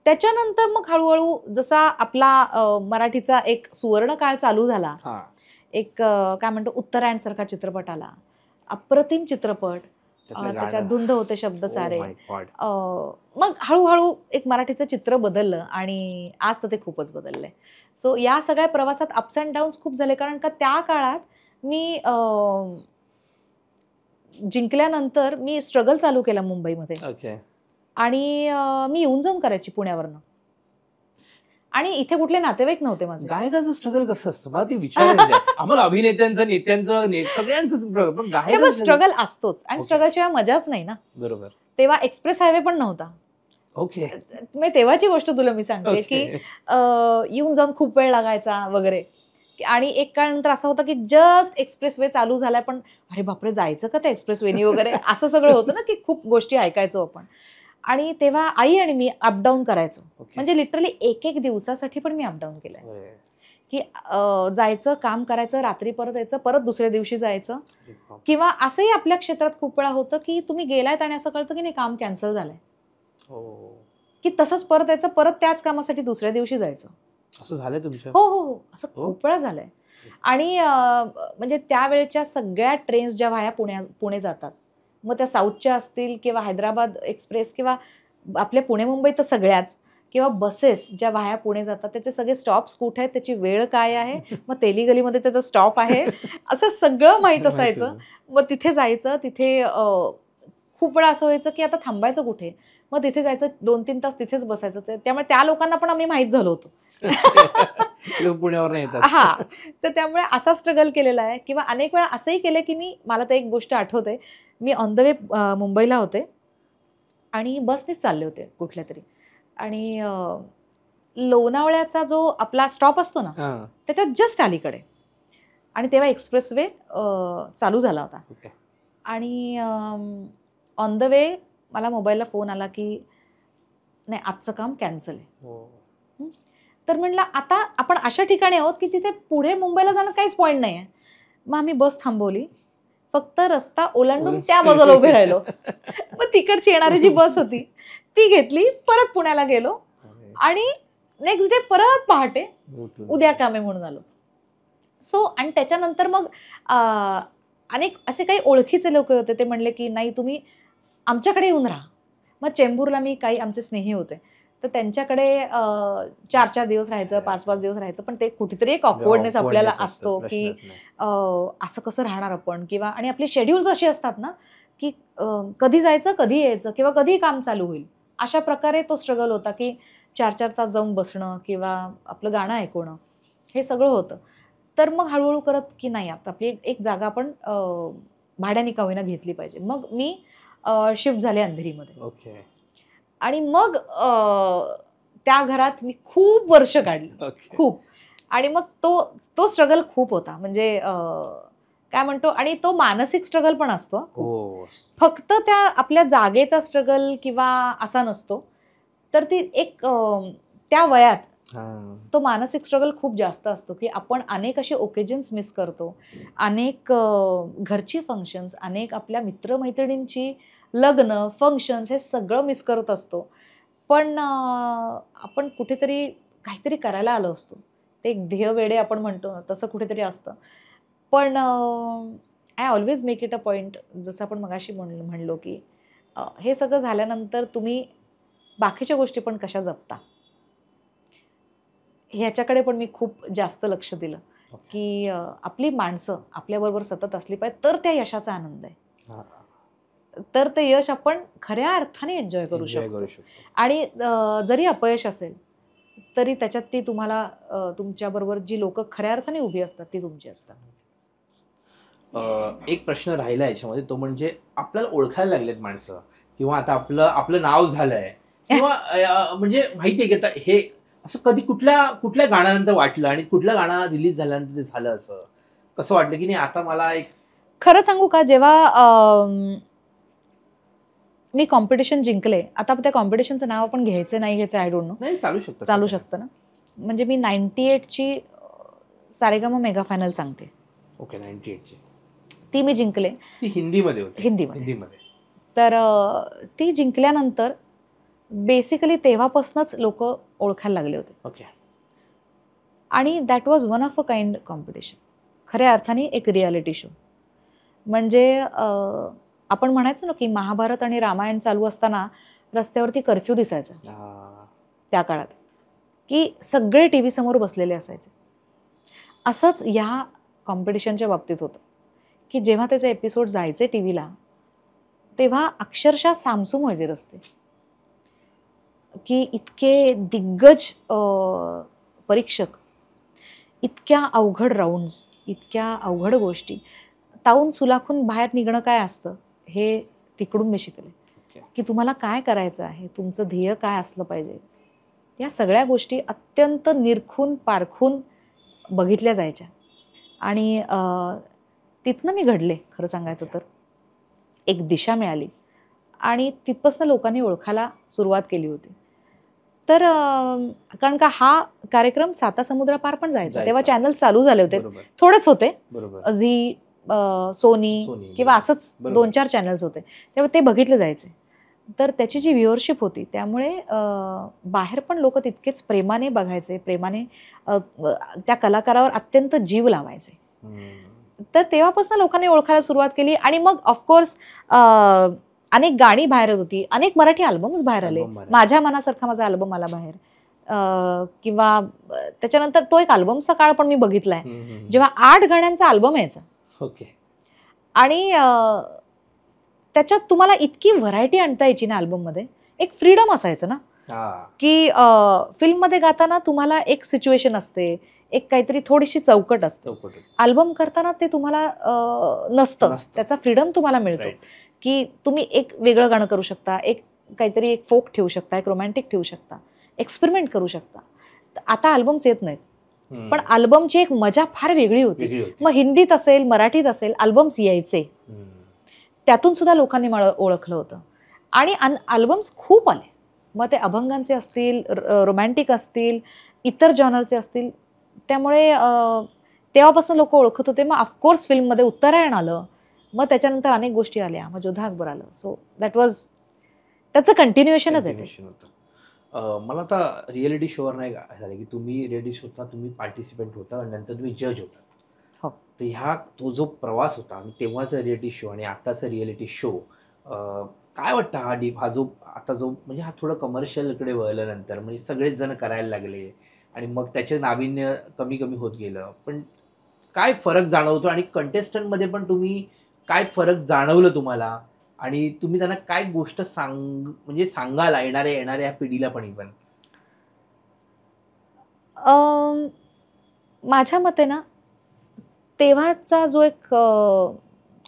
[SPEAKER 2] त्याच्यानंतर मग हळूहळू जसा आपला मराठीचा एक सुवर्ण काळ चालू झाला, एक काय म्हणतो उत्तरायण सारखा चित्रपट आला, अप्रतिम चित्रपट. त्याच्यात धुंद होते शब्द सारे. मग हळूहळू एक मराठीचं चित्र बदललं आणि आज तर ते खूपच बदललंय. सो या सगळ्या प्रवासात अप्स अँड डाऊन्स खूप झाले, कारण का त्या काळात मी जिंकल्यानंतर मी स्ट्रगल चालू केला मुंबईमध्ये.
[SPEAKER 1] ओके.
[SPEAKER 2] आणि मी येऊन जाऊन करायची पुण्यावरनं. आणि इथे कुठले नातेवाईक नव्हते माझे.
[SPEAKER 1] गायकाचं स्ट्रगल कसं असतं मला ते विचारायचं आहे. आम्हाला अभिनेत्यांचं नेत्यांचं सगळ्यांचं पण गायकाचं
[SPEAKER 2] स्ट्रगल असतोच आणि
[SPEAKER 1] Okay.
[SPEAKER 2] स्ट्रगलशिवाय मजाच नाही ना.
[SPEAKER 1] बरोबर.
[SPEAKER 2] तेव्हा एक्सप्रेस हायवे पण नव्हता.
[SPEAKER 1] ओके.
[SPEAKER 2] मी तेव्हाची गोष्ट तुला मी सांगते की येऊन जाऊन खूप वेळ लागायचा वगैरे. आणि एक काळानंतर असं होतं की जस्ट एक्सप्रेस वे चालू झालाय पण अरे बापरे जायचं का त्या एक्सप्रेस वेनी वगैरे असं सगळं होतं ना की खूप गोष्टी ऐकायचो आपण. आणि तेव्हा आई आणि मी अपडाऊन करायचो. म्हणजे लिटरली एक दिवसासाठी पण मी अपडाऊन केलंय की जायचं काम करायचं रात्री परत यायचं परत दुसऱ्या दिवशी जायचं. किंवा असंही आपल्या क्षेत्रात खूप वेळा होतं की तुम्ही गेलायत आणि असं कळतं की नाही काम कॅन्सल झालंय की तसंच परत यायचं परत त्याच कामासाठी दुसऱ्या दिवशी जायचं.
[SPEAKER 1] असं झालंय तुमच्या?
[SPEAKER 2] हो हो हो असं खूप वेळा झालंय. आणि म्हणजे त्यावेळेच्या सगळ्या ट्रेन्स ज्या व्हाया पुणे जातात मग त्या साऊथच्या असतील किंवा हैदराबाद एक्सप्रेस किंवा आपल्या पुणे मुंबई तर सगळ्याच किंवा बसेस ज्या व्हाया पुणे जातात त्याचे सगळे स्टॉप्स कुठे आहेत त्याची वेळ काय आहे मग तेली गलीमध्ये त्याचा स्टॉप आहे असं सगळं माहीत असायचं. मग तिथे जायचं तिथे खूप वेळा असं व्हायचं की आता थांबायचं कुठे मग तिथे जायचं 2-3 तास तिथेच बसायचं. त्यामुळे त्या लोकांना पण आम्ही माहीत झालो होतो
[SPEAKER 1] पुण्यावर नाही येतात.
[SPEAKER 2] हा तर त्यामुळे असा स्ट्रगल केलेला आहे. किंवा अनेक वेळा असंही केलं की मला तर एक गोष्ट आठवते मी ऑन द वे मुंबईला होते आणि बसनीच चालले होते कुठल्या तरी आणि लोणावळ्याचा जो आपला स्टॉप असतो ना त्याच्यात जस्ट अलीकडे आणि तेव्हा एक्सप्रेस वे चालू झाला होता. आणि ऑन द वे मला मोबाईलला फोन आला की नाही आजचं काम कॅन्सल आहे. तर म्हणलं आता आपण अशा ठिकाणी आहोत की तिथे पुढे मुंबईला जाणं काहीच पॉईंट नाही आहे. मग आम्ही बस थांबवली फक्त रस्ता ओलांडून त्या बाजूला उभे राहिलो. मग तिकडची येणारी जी बस होती ती घेतली परत पुण्याला गेलो आणि नेक्स्ट डे परत पहाटे उद्या कामे म्हणून आलो. सो आणि त्याच्यानंतर मग अनेक असे काही ओळखीचे लोक होते ते म्हणले की नाही तुम्ही आमच्याकडे येऊन राहा. मग चेंबूरला मी काही आमचे स्नेही होते तर त्यांच्याकडे 4-4 दिवस राहायचं 5-5 दिवस राहायचं पण ते कुठेतरी एक ऑकवर्डनेस आपल्याला असतो की असं कसं राहणार आपण किंवा आणि आपली शेड्यूल्स अशी असतात ना की कधी जायचं कधी यायचं किंवा कधी काम चालू होईल अशा प्रकारे तो स्ट्रगल होता की 4-4 तास जाऊन बसणं किंवा आपलं गाणं ऐकवणं हे सगळं होतं. तर मग हळूहळू करत की नाही आता आपली एक जागा आपण भाड्याने का होईना घेतली पाहिजे. मग मी शिफ्ट झाले अंधेरीमध्ये. आणि मग त्या घरात मी खूप वर्ष काढली खूप. आणि मग तो स्ट्रगल खूप होता म्हणजे काय म्हणतो आणि तो मानसिक स्ट्रगल पण असतो. फक्त त्या आपल्या जागेचा स्ट्रगल किंवा असा नसतो तर ती एक त्या वयात तो मानसिक स्ट्रगल खूप जास्त असतो की आपण अनेक असे ओकेजन्स मिस करतो. अनेक घरची फंक्शन्स अनेक आपल्या मित्रमैत्रिणींची लग्न फंक्शन्स हे सगळं मिस करत असतो. पण आपण कुठेतरी काहीतरी करायला आलो असतो. ते एक ध्येय वेडे आपण म्हणतो तसं कुठेतरी असतं. पण I always make it a point जसं आपण मगाशी म्हणलो की हे सगळं झाल्यानंतर तुम्ही बाकीच्या गोष्टी पण कशा जपता ह्याच्याकडे पण मी खूप जास्त लक्ष दिलं की आपली माणसं आपल्याबरोबर सतत असली पाहिजे तर त्या यशाचा आनंद आहे. तर ते यश आपण खऱ्या अर्थाने एन्जॉय करू शकतो. आणि जरी अपयश असेल तरी त्याच्यात ती तुम्हाला तुमच्याबरोबर जी लोक खऱ्या अर्थाने उभी असतात ती तुमची असतात.
[SPEAKER 1] एक प्रश्न राहिला याच्यामध्ये तो म्हणजे आपल्याला ओळखायला लागलेत माणसं किंवा आता आपलं नाव झालंय किंवा म्हणजे माहितीये की आता हे असं कधी कुठल्या गाण्यानंतर वाटलं आणि कुठलं गाणं रिलीज झाल्यानंतर ते झालं असं कसं वाटलं की नाही आता मला एक
[SPEAKER 2] खरं सांगू का जेव्हा मी कॉम्पिटिशन जिंकले आता त्या कॉम्पिटिशनचं नाव आपण घ्यायचं नाही घ्यायचं आय डोंट नो.
[SPEAKER 1] नाही चालू शकतं
[SPEAKER 2] ना. म्हणजे मी 98ची सारेगामा मेगा फायनल सांगते.
[SPEAKER 1] 98ची
[SPEAKER 2] ती मी जिंकले.
[SPEAKER 1] ती हिंदीमध्ये होती.
[SPEAKER 2] हिंदीमध्ये. तर ती जिंकल्यानंतर बेसिकली तेव्हापासूनच लोक ओळखायला लागले होते. आणि that was one of a kind competition. खऱ्या अर्थाने एक रियालिटी शो. म्हणजे आपण म्हणायचो ना की महाभारत आणि रामायण चालू असताना रस्त्यावरती कर्फ्यू दिसायचा त्या काळात की सगळे टीव्ही समोर बसलेले असायचे. असंच ह्या कॉम्पिटिशनच्या बाबतीत होतं की जेव्हा त्याचे एपिसोड जायचे टीव्हीला तेव्हा अक्षरशः सामसूम व्हायचे रस्ते की इतके दिग्गज परीक्षक, इतक्या अवघड राऊंड्स, इतक्या अवघड गोष्टी तावून सुलाखून बाहेर निघणं काय असतं हे तिकडून मी शिकले. की तुम्हाला काय करायचं आहे, तुमचं ध्येय काय असलं पाहिजे, या सगळ्या गोष्टी अत्यंत निरखून पारखून बघितल्या जायच्या. आणि तिथनं मी घडले. खरं सांगायचं तर एक दिशा मिळाली आणि तिथपासून लोकांनी ओळखायला सुरुवात केली होती. तर कारण का हा कार्यक्रम सातासमुद्रापार पण जायचा, तेव्हा चॅनल चालू झाले होते, थोडेच होते, झी, सोनी किंवा असंच 2-4 चॅनल्स होते, तेव्हा ते बघितले जायचे. तर त्याची जी व्ह्युअरशिप होती त्यामुळे बाहेर पण लोक तितकेच प्रेमाने बघायचे, प्रेमाने त्या कलाकारावर अत्यंत जीव लावायचे. तर तेव्हापासून लोकांनी ओळखायला सुरुवात केली. आणि मग ऑफकोर्स अनेक गाणी बाहेर येत होती, अनेक मराठी अल्बम्स बाहेर आले. माझ्या मनासारखा माझा अल्बम आला बाहेर, किंवा त्याच्यानंतर तो एक अल्बमचा काळ पण मी बघितलाय जेव्हा 8 गाण्यांचा अल्बम यायचा. आणि त्याच्यात तुम्हाला इतकी व्हरायटी आणता यायची ना अल्बममध्ये, एक फ्रीडम असायचं ना, की फिल्ममध्ये गाताना तुम्हाला एक सिच्युएशन असते, एक काहीतरी थोडीशी चौकट असते. अल्बम करताना ते तुम्हाला नसतं, त्याचा फ्रीडम तुम्हाला मिळतो की तुम्ही एक वेगळं गाणं करू शकता, एक काहीतरी एक फोक ठेवू शकता, एक रोमॅन्टिक ठेवू शकता, एक्सपेरिमेंट करू शकता. आता अल्बम्स येत नाहीत, पण अल्बमची एक मजा फार वेगळी होती. मग हिंदीत असेल, मराठीत असेल, अल्बम्स यायचे, त्यातून सुद्धा लोकांनी मला ओळखलं होतं. आणि अल्बम्स खूप आले, मग ते अभंगांचे असतील, रोमॅन्टिक असतील, इतर जॉनरचे असतील. त्यामुळे तेव्हापासून लोक ओळखत होते. मग ऑफकोर्स फिल्ममध्ये उत्तरायण आलं, मग त्याच्यानंतर अनेक गोष्टी आल्या, मग योद्धा अकबर आलं. सो दॅट वॉज त्याचं कंटिन्युएशनच आहे.
[SPEAKER 1] मला आता रिअलिटी शोवर नाही झालं की तुम्ही रिअलिटी शो होता, तुम्ही पार्टिसिपेंट होता आणि नंतर तुम्ही जज होता.
[SPEAKER 2] हो.
[SPEAKER 1] तर तो जो प्रवास होता, तेव्हाचा रिअलिटी शो आणि आताचा रिअलिटी शो, काय वाटतं हा जो आता जो म्हणजे हा थोडं कमर्शियलकडे वळल्यानंतर म्हणजे सगळेच जण करायला लागले आणि मग त्याचे नाविन्य कमी कमी होत गेलं, पण काय फरक जाणवतो आणि कंटेस्टंटमध्ये पण तुम्ही काय फरक जाणवलं तुम्हाला आणि तुम्ही त्यांना काय गोष्ट म्हणजे सांगायला येणाऱ्या पिढीला पण इव्हन?
[SPEAKER 2] माझ्या मते ना, तेव्हाचा जो एक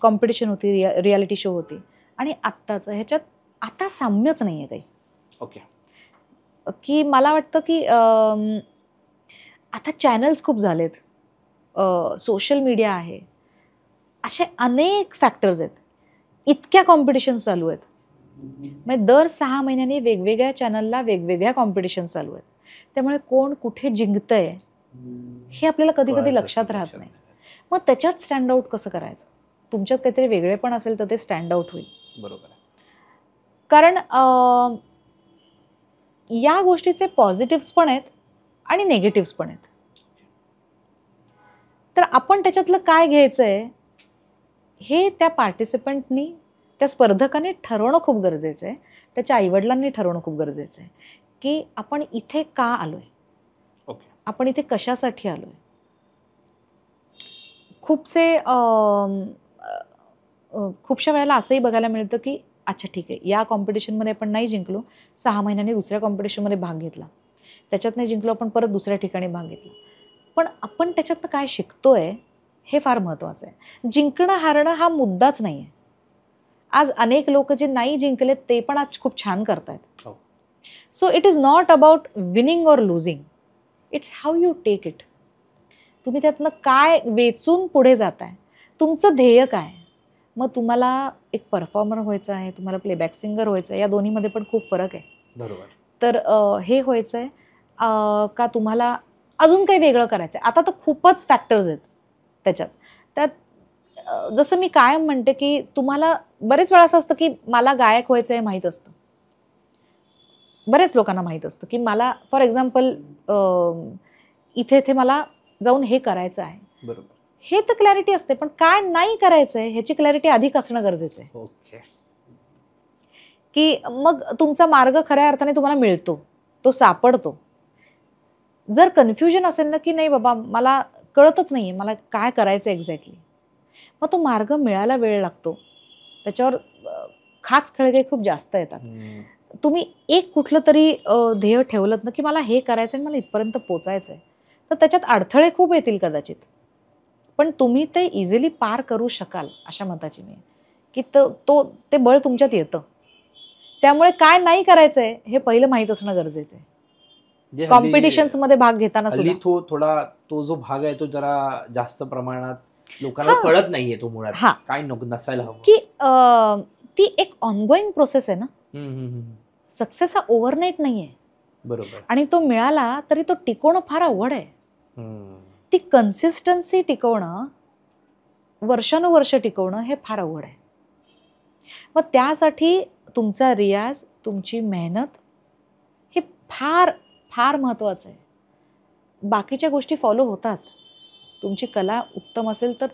[SPEAKER 2] कॉम्पिटिशन होती, रियालिटी शो होती, आणि आत्ताचं ह्याच्यात आता साम्यच नाही आहे काही.
[SPEAKER 1] ओके.
[SPEAKER 2] की मला वाटतं की आता चॅनल्स खूप झालेत, सोशल मीडिया आहे, असे अनेक फॅक्टर्स आहेत, इतक्या कॉम्पिटिशन्स चालू आहेत. म्हणजे दर 6 महिन्यांनी वेगवेगळ्या चॅनलला वेगवेगळ्या कॉम्पिटिशन्स चालू आहेत. त्यामुळे कोण कुठे जिंकतंय हे आपल्याला कधी कधी लक्षात राहत नाही. मग त्याच्यात स्टँड आउट कसं करायचं, तुमच्यात काहीतरी वेगळेपण असेल तर ते स्टँड आउट होईल.
[SPEAKER 1] बरोबर.
[SPEAKER 2] कारण या गोष्टीचे पॉझिटिव्स पण आहेत आणि नेगेटिव्स पण आहेत. तर आपण त्याच्यातलं काय घ्यायचंय हे त्या पार्टिसिपंटनी, त्या स्पर्धकाने ठरवणं खूप गरजेचं आहे, त्याच्या आईवडिलांनी ठरवणं खूप गरजेचं आहे की आपण इथे का आलोय, आपण इथे कशासाठी आलोय. खूपशा वेळेला असंही बघायला मिळतं की अच्छा ठीक आहे, या कॉम्पिटिशनमध्ये आपण नाही जिंकलो, 6 महिन्यांनी दुसऱ्या कॉम्पिटिशनमध्ये भाग घेतला, त्याच्यात नाही जिंकलो, आपण परत दुसऱ्या ठिकाणी भाग घेतला. पण आपण त्याच्यातनं काय शिकतोय हे फार महत्त्वाचं आहे. जिंकणं हारणं हा मुद्दाच नाही आहे. आज अनेक लोक जे नाही जिंकलेत ते पण आज खूप छान करतायत. So it is not about winning or losing, it's how you take it. तुम्ही त्यातनं काय वेचून पुढे जाताय, तुमचं ध्येय काय. मग तुम्हाला एक परफॉर्मर व्हायचं आहे, तुम्हाला प्लेबॅक सिंगर व्हायचं आहे, या दोन्हीमध्ये पण खूप फरक आहे.
[SPEAKER 1] बरोबर.
[SPEAKER 2] तर हे व्हायचं आहे का तुम्हाला अजून काही वेगळं करायचं आहे. आता तर खूपच फॅक्टर्स आहेत त्याच्यात. जसं मी कायम म्हणते की तुम्हाला बरेच वेळा असं असतं की मला गायक व्हायचं आहे माहीत असतं, बरेच लोकांना माहीत असतं की मला फॉर एक्झाम्पल इथे मला जाऊन हे करायचं आहे.
[SPEAKER 1] बरोबर.
[SPEAKER 2] हे तर क्लॅरिटी असते, पण काय नाही करायचंय ह्याची क्लॅरिटी अधिक असणं गरजेचं आहे.
[SPEAKER 1] ओके.
[SPEAKER 2] की मग तुमचा मार्ग खऱ्या अर्थाने तुम्हाला मिळतो, तो सापडतो. जर कन्फ्युजन असेल ना की नाही बाबा मला कळतच नाहीये मला काय करायचं एक्झॅक्टली, मग तो मार्ग मिळायला वेळ लागतो, त्याच्यावर खाच खळगे खूप जास्त येतात. तुम्ही एक कुठलं तरी ध्येय ठेवलं ना की मला हे करायचं आणि मला इथपर्यंत पोचायचं आहे, तर त्याच्यात अडथळे खूप येतील कदाचित, पण तुम्ही ते इझिली पार करू शकाल अशा मताची मी आहे. की ते बळ तुमच्यात येतं. त्यामुळे काय नाही करायचंय हे पहिलं माहीत असणं गरजेचं आहे.
[SPEAKER 1] म्हणजे
[SPEAKER 2] कॉम्पिटिशन्स मध्ये भाग घेताना
[SPEAKER 1] हल्ली
[SPEAKER 2] सुद्धा
[SPEAKER 1] थोडा तो जो भाग आहे तो जरा जास्त प्रमाणात लोकांना
[SPEAKER 2] हा
[SPEAKER 1] कळत नाहीये तो मुळात
[SPEAKER 2] हा
[SPEAKER 1] काय नको नसायला हवं.
[SPEAKER 2] की ती एक ऑनगोईंग प्रोसेस आहे ना.
[SPEAKER 1] हम्म.
[SPEAKER 2] सक्सेस हा ओव्हरनाईट नाहीये
[SPEAKER 1] बरोबर.
[SPEAKER 2] आणि तो मिळाला तरी तो टिकवणं फार अवघड आहे.
[SPEAKER 1] हम्म.
[SPEAKER 2] ती कन्सिस्टन्सी टिकवणं, वर्षानुवर्ष टिकवणं हे फार अवघड आहे. मग त्यासाठी तुमचा रियाज, तुमची मेहनत हे फार फार महत्त्वाचं आहे. बाकीच्या गोष्टी फॉलो होतात. तुमची कला उत्तम असेल तर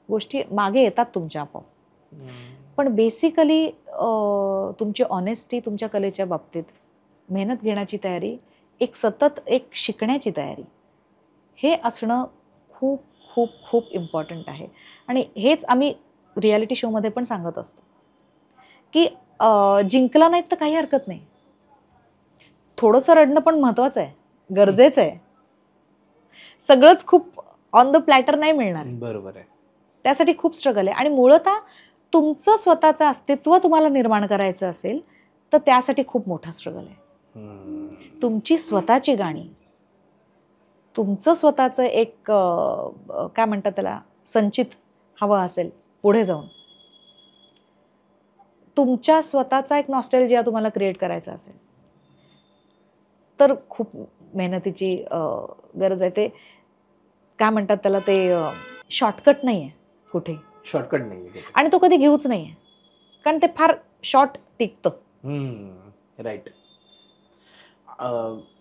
[SPEAKER 2] गोष्टी मागे येतात तुमच्या आपोआप. पण बेसिकली तुमची ऑनेस्टी तुमच्या कलेच्या बाबतीत, मेहनत घेण्याची तयारी, एक सतत एक शिकण्याची तयारी, हे असणं खूप खूप खूप इम्पॉर्टंट आहे. आणि हेच आम्ही रियालिटी शोमध्ये पण सांगत असतो की जिंकला नाहीत तर काही हरकत नाही. थोडंसं रडणं पण महत्त्वाचं आहे, गरजेचं आहे. सगळंच खूप ऑन द प्लॅटर नाही मिळणार.
[SPEAKER 1] बरोबर आहे.
[SPEAKER 2] त्यासाठी खूप स्ट्रगल आहे. आणि मूळतः तुमचं स्वतःचं अस्तित्व तुम्हाला निर्माण करायचं असेल तर त्यासाठी खूप मोठा स्ट्रगल आहे. तुमची स्वतःची गाणी, तुमचं स्वतःचं एक काय म्हणतात त्याला, संचित हवं असेल पुढे जाऊन, तुमच्या स्वतःचा एक नॉस्टॅल्जिया तुम्हाला क्रिएट करायचा असेल तर खूप मेहनतीची गरज आहे. ते काय म्हणतात त्याला, ते शॉर्टकट नाही आहे कुठे.
[SPEAKER 1] शॉर्टकट नाही
[SPEAKER 2] आणि तो कधी घेऊच नाहीये, कारण ते फार शॉर्ट टिकतं.
[SPEAKER 1] राईट.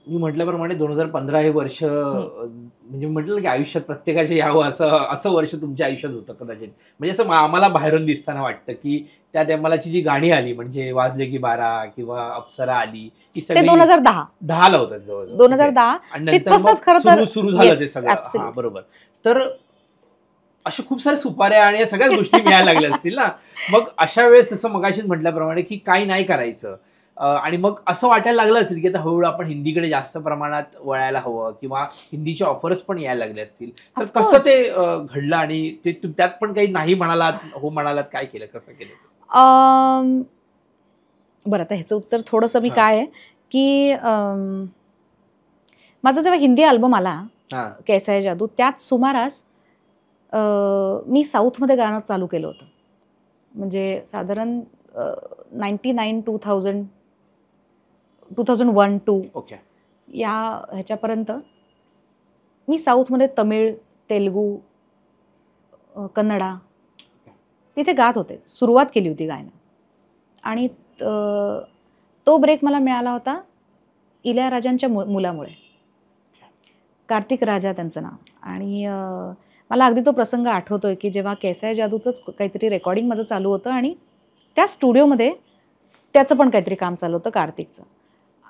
[SPEAKER 1] मी म्हटल्याप्रमाणे 2015 हे वर्ष म्हणजे म्हटलं की आयुष्यात प्रत्येकाचे यावं असं वर्ष तुमच्या आयुष्यात होतं कदाचित. म्हणजे असं आम्हाला बाहेरून दिसताना वाटतं की त्या टायमालाची जी गाणी आली म्हणजे वाजले की 12 किंवा अप्सरा आली की
[SPEAKER 2] ते
[SPEAKER 1] सगळी
[SPEAKER 2] 2010
[SPEAKER 1] होतात जवळजवळ.
[SPEAKER 2] 2010
[SPEAKER 1] आणि नंतर
[SPEAKER 2] तिथपासूनच खरं तर
[SPEAKER 1] सुरू झालं ते
[SPEAKER 2] Yes,
[SPEAKER 1] सगळं.
[SPEAKER 2] absolutely.
[SPEAKER 1] हा बरोबर. तर अशा खूप साऱ्या सुपाऱ्या आणि या सगळ्याच गोष्टी मिळायला लागल्या असतील ना. मग अशा वेळेस जसं मगाशीच म्हटल्याप्रमाणे की काही नाही करायचं आणि मग असं वाटायला लागलं असेल की आता हळूहळू आपण हिंदीकडे जास्त प्रमाणात वळायला हवं किंवा हिंदीचे ऑफर्स पण यायला लागले असतील, तर
[SPEAKER 2] Of
[SPEAKER 1] कसं
[SPEAKER 2] course.
[SPEAKER 1] ते घडलं आणि ते त्यात पण काही नाही म्हणालात, हो म्हणालात, काय केलं, कसं केलं?
[SPEAKER 2] बरं, आता ह्याचं उत्तर थोडंसं मी
[SPEAKER 1] हा.
[SPEAKER 2] काय आहे की माझा जेव्हा हिंदी अल्बम आला कैसा है जादू, त्यात सुमारास मी साऊथमध्ये गाणं चालू केलं होतं. म्हणजे साधारण 99, 2000, 2001, 2
[SPEAKER 1] ओके.
[SPEAKER 2] या ह्याच्यापर्यंत मी साऊथमध्ये तमिळ, तेलुगू, कन्नडा तिथे गात होते. सुरुवात केली होती गायनं. आणि तो ब्रेक मला मिळाला होता इलयाराजांच्या मुलामुळे. कार्तिक राजा त्यांचं नाव. आणि मला अगदी तो प्रसंग आठवतोय की जेव्हा कैसा है जादूचंच काहीतरी रेकॉर्डिंग माझं चालू होतं आणि त्या स्टुडिओमध्ये त्याचं पण काहीतरी काम चालू होतं, कार्तिकचं.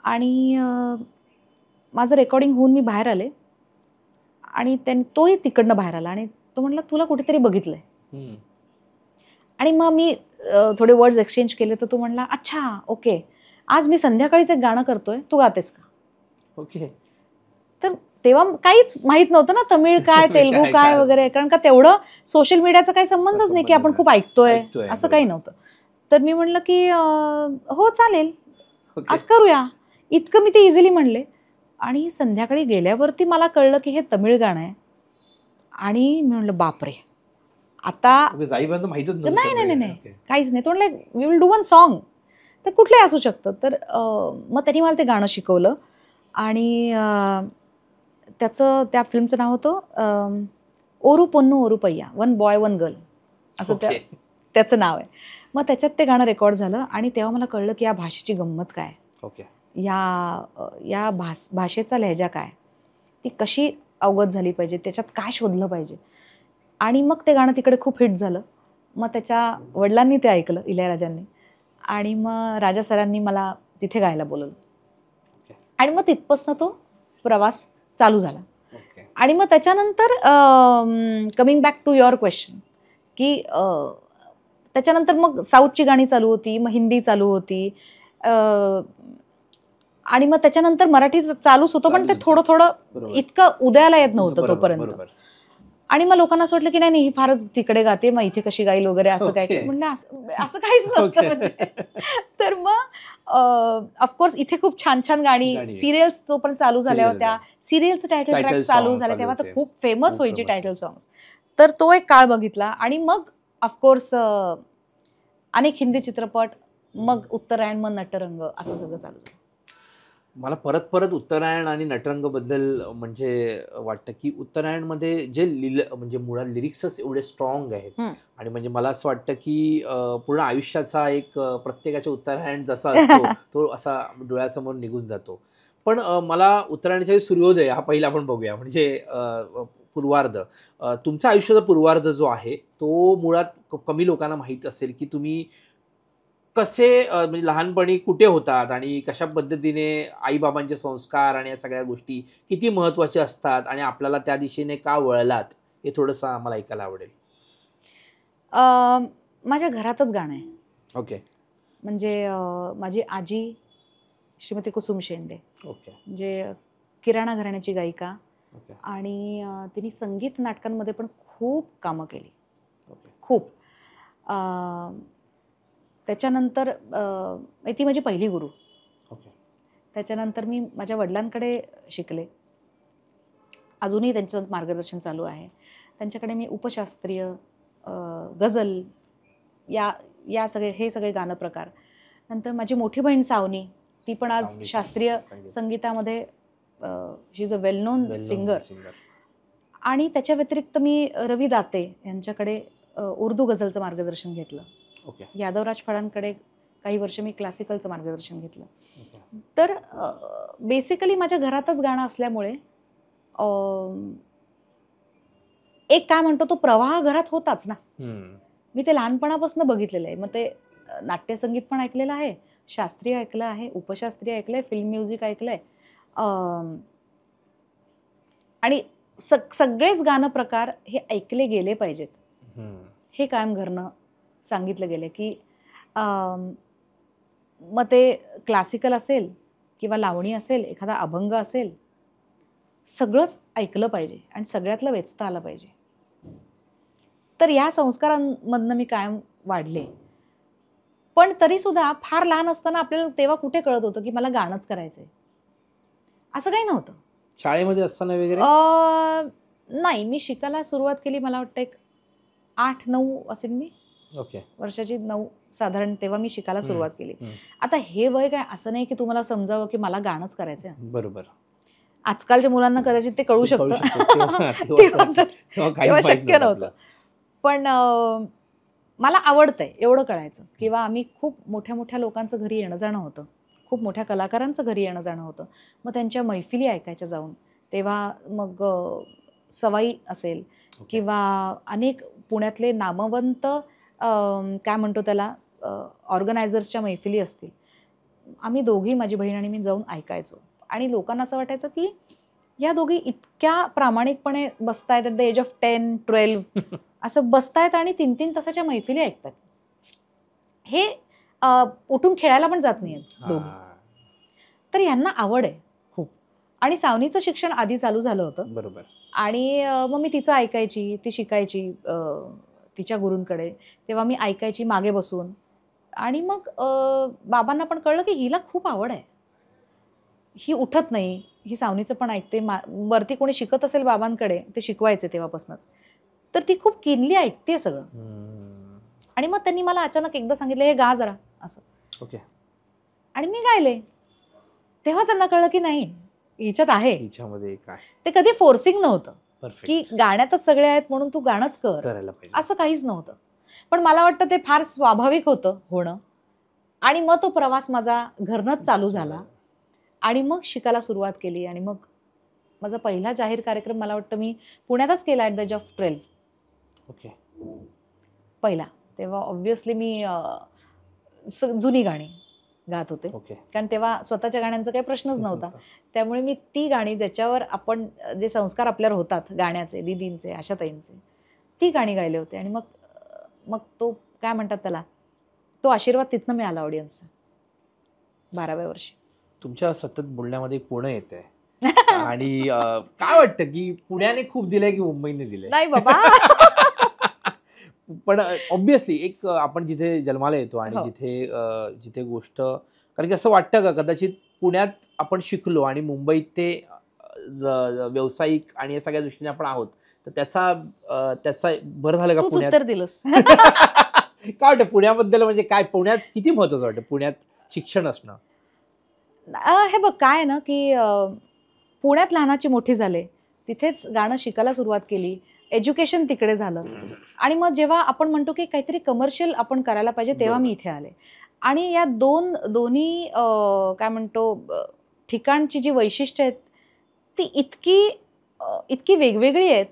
[SPEAKER 2] आणि माझं रेकॉर्डिंग होऊन मी बाहेर आले आणि तोही तिकडनं बाहेर आला आणि तो म्हटला, तुला कुठेतरी बघितलंय. आणि मग मी थोडे वर्ड्स एक्सचेंज केले तर तो म्हणला, अच्छा ओके, आज मी संध्याकाळीच एक गाणं करतोय, तू गातेस का?
[SPEAKER 1] ओके.
[SPEAKER 2] तर तेव्हा काहीच माहित नव्हतं ना तेलुगू काय वगैरे, कारण का तेवढं सोशल मीडियाचा काही संबंधच नाही की आपण खूप ऐकतोय असं काही नव्हतं. तर मी म्हणलं की हो चालेल, आज करूया, इतकं मी ते इझिली म्हणले. आणि संध्याकाळी गेल्यावरती मला कळलं की हे तमिळ गाणं आहे. आणि मी म्हणलं बापरे, आता
[SPEAKER 1] माहितच
[SPEAKER 2] नाही काहीच नाही. तो म्हणलं we will do one song. तर कुठलंही असू शकतं. तर मग त्यांनी मला ते गाणं शिकवलं आणि त्याचं त्या फिल्मचं नाव होतं ओरू पोन्नू ओरू पैया, वन बॉय वन गर्ल असं त्याचं नाव आहे. मग त्याच्यात ते गाणं रेकॉर्ड झालं आणि तेव्हा मला कळलं की या भाषेची गंमत काय, या भाषेचा लहजा काय, ती कशी अवगत झाली पाहिजे, त्याच्यात काय शोधलं पाहिजे. आणि मग ते गाणं तिकडे खूप हिट झालं. मग त्याच्या वडिलांनी ते ऐकलं, इलयाराजांनी. आणि मग राजा सरांनी मला तिथे गायला बोलवलं. आणि मग तिथपासून तो प्रवास चालू झाला. आणि मग त्याच्यानंतर coming back to your question की त्याच्यानंतर मग साऊथची गाणी चालू होती, मग हिंदी चालू होती. आणि मग त्याच्यानंतर मराठी चालूच होतं, पण ते थोडं थोडं
[SPEAKER 1] बरोबर.
[SPEAKER 2] इतकं उदयाला येत नव्हतं
[SPEAKER 1] बरोबर,
[SPEAKER 2] तोपर्यंत.
[SPEAKER 1] बरोबर.
[SPEAKER 2] आणि मग लोकांना असं वाटलं की नाही ही फारच तिकडे गाते, मग इथे कशी गाईल वगैरे असं काय
[SPEAKER 1] Okay.
[SPEAKER 2] म्हणलं, असं काहीच नसतं
[SPEAKER 1] Okay.
[SPEAKER 2] म्हणजे. तर मग ऑफकोर्स इथे खूप छान छान गाणी,
[SPEAKER 1] गाणी.
[SPEAKER 2] सिरियल्स जोपर्यंत चालू झाल्या
[SPEAKER 1] Serial
[SPEAKER 2] होत्या,
[SPEAKER 1] झाल्या.
[SPEAKER 2] सिरियलचे टायटल
[SPEAKER 1] Title
[SPEAKER 2] ट्रॅक चालू
[SPEAKER 1] song
[SPEAKER 2] झाले
[SPEAKER 1] चालू
[SPEAKER 2] तेव्हा तर
[SPEAKER 1] होते.
[SPEAKER 2] खूप फेमस
[SPEAKER 1] खूप
[SPEAKER 2] व्हायची
[SPEAKER 1] famous
[SPEAKER 2] टायटल
[SPEAKER 1] आहे.
[SPEAKER 2] सॉंग्स. तर तो एक काळ बघितला आणि मग ऑफकोर्स अनेक हिंदी चित्रपट, मग उत्तरायण, मग नटरंग, असं सगळं चालू झालं.
[SPEAKER 1] मला परत परत उत्तरायण आणि नटरंग बद्दल म्हणजे वाटतं की उत्तरायणमध्ये जे म्हणजे मुळात लिरिक्सच एवढे स्ट्रॉंग आहेत आणि म्हणजे मला असं वाटतं की पूर्ण आयुष्याचा एक प्रत्येकाच्या उत्तरायण जसा असतो तो असा डोळ्यासमोर निघून जातो. पण मला उत्तरायणाच्या सूर्योदय हा पहिला आपण बघूया म्हणजे पूर्वार्ध. तुमच्या आयुष्याचा पूर्वार्ध जो आहे तो मुळात कमी लोकांना माहीत असेल की तुम्ही कसे म्हणजे लहानपणी कुठे होतात आणि कशा पद्धतीने आईबाबांचे संस्कार आणि या सगळ्या गोष्टी किती महत्त्वाच्या असतात आणि आपल्याला त्या दिशेने का वळलात हे थोडंसं आम्हाला ऐकायला आवडेल.
[SPEAKER 2] माझ्या घरातच गाणं आहे.
[SPEAKER 1] ओके.
[SPEAKER 2] म्हणजे माझी आजी श्रीमती कुसुम शेंडे,
[SPEAKER 1] ओके.
[SPEAKER 2] म्हणजे किराणा घराण्याची गायिका,
[SPEAKER 1] ओके.
[SPEAKER 2] आणि तिने संगीत नाटकांमध्ये पण खूप कामं केली,
[SPEAKER 1] ओके.
[SPEAKER 2] खूप. त्याच्यानंतर ती माझी पहिली गुरु.
[SPEAKER 1] ओके.
[SPEAKER 2] त्याच्यानंतर मी माझ्या वडिलांकडे शिकले, अजूनही त्यांचं मार्गदर्शन चालू आहे. त्यांच्याकडे मी उपशास्त्रीय, गझल, या या हे सगळे गाणं प्रकार. नंतर माझी मोठी बहीण सावनी, ती पण आज
[SPEAKER 1] सावनी
[SPEAKER 2] शास्त्रीय
[SPEAKER 1] संगीत.
[SPEAKER 2] संगीतामध्ये she is a well known
[SPEAKER 1] Well-known
[SPEAKER 2] singer.
[SPEAKER 1] singer.
[SPEAKER 2] आणि त्याच्या व्यतिरिक्त मी रवी दाते यांच्याकडे उर्दू गझलचं मार्गदर्शन घेतलं.
[SPEAKER 1] ओके.
[SPEAKER 2] यादवराज फळांकडे काही वर्ष मी क्लासिकलचं मार्गदर्शन घेतलं.
[SPEAKER 1] ओके.
[SPEAKER 2] तर बेसिकली माझ्या घरातच गाणं असल्यामुळे एक काय म्हणतो तो प्रवाह घरात होताच ना. मी ते लहानपणापासून बघितलेलं आहे. मग ते नाट्यसंगीत पण ऐकलेलं आहे, शास्त्रीय ऐकलं आहे, उपशास्त्रीय ऐकलंय, फिल्म म्युझिक ऐकलंय, आणि सगळेच गाणं प्रकार हे ऐकले गेले पाहिजेत, हे कायम घरनं सांगितलं गेलं की मग ते क्लासिकल असेल किंवा लावणी असेल, एखादा अभंग असेल, सगळंच ऐकलं पाहिजे आणि सगळ्यातलं वेचता आलं पाहिजे. तर या संस्कारांमधनं मी कायम वाढले. पण तरी सुद्धा फार लहान असताना आपल्याला तेव्हा कुठे कळत होतं की मला गाणंच करायचंय, असं काही नव्हतं.
[SPEAKER 1] शाळेमध्ये असताना वगैरे
[SPEAKER 2] नाही, मी शिकायला सुरुवात केली मला वाटतं एक 8-9 असेल मी.
[SPEAKER 1] ओके.
[SPEAKER 2] वर्षाची 9 साधारण, तेव्हा मी शिकायला सुरुवात केली. आता हे वय काय असं नाही की तुम्हाला समजावं की मला गाणंच करायचंय.
[SPEAKER 1] बरोबर.
[SPEAKER 2] आजकालच्या मुलांना कदाचित ते कळू शकतं. तेव्हा शक्य नव्हतं. पण मला आवडतंय एवढं कळायचं. किंवा आम्ही खूप मोठ्या मोठ्या लोकांचं घरी येणं जाणं होतं, खूप मोठ्या कलाकारांचं घरी येणं जाणं होतं. मग त्यांच्या मैफिली ऐकायच्या जाऊन. तेव्हा मग सवाई असेल किंवा अनेक पुण्यातले नामवंत काय म्हणतो त्याला ऑर्गनायझर्सच्या मैफिली असतील, आम्ही दोघी, माझी बहीण आणि मी, जाऊन ऐकायचो. आणि लोकांना असं वाटायचं की या दोघी इतक्या प्रामाणिकपणे बसतायत ॲट द एज ऑफ 10-12 असं बसतायत आणि 3-3 तासाच्या मैफिली ऐकतात. हे उठून खेळायला पण जात नाहीत दोघी. तर यांना आवड आहे खूप. आणि सावनीचं शिक्षण आधी चालू झालं होतं.
[SPEAKER 1] बरोबर.
[SPEAKER 2] आणि मग मी तिचं ऐकायची, ती शिकायची तिच्या गुरूंकडे. तेव्हा मी ऐकायची मागे बसून. आणि मग बाबांना पण कळलं की हिला खूप आवड आहे, ही उठत नाही, ही सावनीचं पण ऐकते. वरती कोणी शिकत असेल बाबांकडे, ते शिकवायचे तेव्हापासूनच, तर ती खूप किनली ऐकते सगळं. आणि मग त्यांनी मला अचानक एकदा सांगितलं, हे गा जरा असं.
[SPEAKER 1] ओके.
[SPEAKER 2] आणि मी गायले. तेव्हा त्यांना कळलं की नाही, हिच्यात आहे,
[SPEAKER 1] हिच्यामध्ये काय.
[SPEAKER 2] ते कधी फोर्सिंग नव्हतं की
[SPEAKER 1] परफेक्ट.
[SPEAKER 2] गाण्यातच सगळे आहेत म्हणून तू गाणंच कर,
[SPEAKER 1] करायला पाहिजे.
[SPEAKER 2] असं काहीच नव्हतं. पण मला वाटतं ते फार स्वाभाविक होतं होणं. आणि मग तो प्रवास माझा घरनंच चालू झाला. आणि मग शिकायला सुरुवात केली. आणि मग माझा पहिला जाहीर कार्यक्रम मला वाटतं मी पुण्यातच केला at the age of 12.
[SPEAKER 1] Okay.
[SPEAKER 2] पहिला. तेव्हा ऑब्व्हियसली मी जुनी गाणी गात होते.
[SPEAKER 1] ओके.
[SPEAKER 2] कारण तेव्हा स्वतःच्या गाण्यांचा काही प्रश्नच नव्हता. त्यामुळे मी ती गाणी ज्याच्यावर आपण जे संस्कार आपल्यावर होतात गाण्याचे, दीदींचे, आशाताईंचे, ती गाणी गायले होते. आणि मग तो काय म्हणतात त्याला, तो आशीर्वाद तिथनं मिळाला ऑडियन्सचा. 12व्या वर्षी.
[SPEAKER 1] तुमच्या सतत बोलण्यामध्ये पुणे येते आणि काय वाटतं की पुण्याने खूप दिलंय की मुंबईने दिलंय?
[SPEAKER 2] नाही बाबा.
[SPEAKER 1] पण ऑब्विसली एक आपण जिथे जन्माला येतो आणि
[SPEAKER 2] हो.
[SPEAKER 1] जिथे गोष्ट, कारण की असं वाटतं का कदाचित पुण्यात आपण शिकलो आणि मुंबईत ते व्यावसायिक आणि या सगळ्या दृष्टीने आपण आहोत, तर त्याचा बरं झालं का
[SPEAKER 2] तूच
[SPEAKER 1] पुण्यात?
[SPEAKER 2] उत्तर दिलंस.
[SPEAKER 1] काय वाटतं पुण्याबद्दल, म्हणजे काय पुण्यात किती महत्वाचं वाटतं पुण्यात शिक्षण असणं?
[SPEAKER 2] हे बघ काय आहे ना, की पुण्यात लहानाची मोठी झाले, तिथेच गाणं शिकायला सुरुवात केली, एज्युकेशन तिकडे झालं आणि मग जेव्हा आपण म्हणतो की काहीतरी कमर्शियल आपण करायला पाहिजे, तेव्हा मी
[SPEAKER 1] बरोबर.
[SPEAKER 2] इथे आले. आणि या दोन्ही काय म्हणतो ठिकाणची जी वैशिष्ट्य आहेत ती इतकी वेगवेगळी आहेत.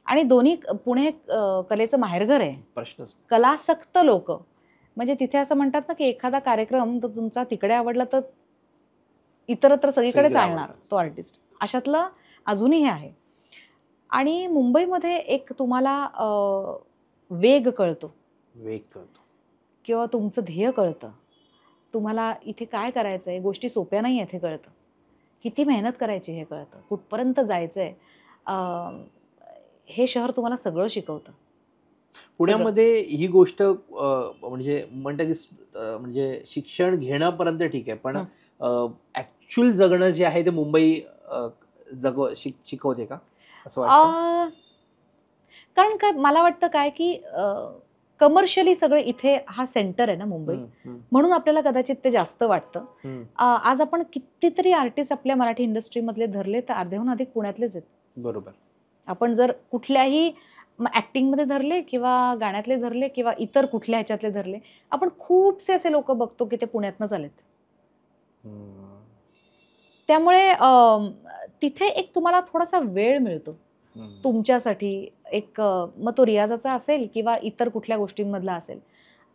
[SPEAKER 2] आणि दोन्ही पुणे कलेचं माहेरघर आहे.
[SPEAKER 1] प्रश्नच नाही.
[SPEAKER 2] कलासक्त लोक, म्हणजे तिथे असं म्हणतात ना की एखादा कार्यक्रम तर तुमचा तिकडे आवडला तर इतरत्र सगळीकडे
[SPEAKER 1] सगळीकडे
[SPEAKER 2] चालणार
[SPEAKER 1] आवडतं.
[SPEAKER 2] तो आर्टिस्ट, अशातलं अजूनही हे आहे. आणि मुंबईमध्ये एक तुम्हाला वेग कळतो
[SPEAKER 1] वेग कळतो.
[SPEAKER 2] किंवा तुमचं ध्येय कळतं. तुम्हाला इथे काय करायचं आहे, गोष्टी सोप्या नाही आहेत हे कळतं. किती मेहनत करायची हे कळतं. कुठपर्यंत जायचं आहे हे शहर तुम्हाला सगळं शिकवतं.
[SPEAKER 1] पुण्यामध्ये ही गोष्ट म्हणजे म्हणतात की म्हणजे शिक्षण घेण्यापर्यंत ठीक आहे, पण ऍक्च्युअल जगणं जे आहे ते मुंबई शिकवते का असं वाटतं?
[SPEAKER 2] कारण काय मला वाटतं काय की कमर्शियली सगळे इथे हा सेंटर आहे ना मुंबई, म्हणून आपल्याला कदाचित ते जास्त वाटतं. आज आपण कितीतरी आर्टिस्ट आपल्या मराठी इंडस्ट्रीमधले धरले तर अर्ध्याहून अधिक पुण्यातलेच आहेत.
[SPEAKER 1] बरोबर.
[SPEAKER 2] आपण जर कुठल्याही ऍक्टिंगमध्ये धरले किंवा गाण्यातले धरले किंवा इतर कुठल्या ह्याच्यातले धरले, आपण खूपसे असे लोक बघतो की ते पुण्यातनंच आलेत. त्यामुळे तिथे एक तुम्हाला थोडासा वेळ मिळतो तुमच्यासाठी. एक मग तो रियाजाचा असेल किंवा इतर कुठल्या गोष्टींमधला असेल.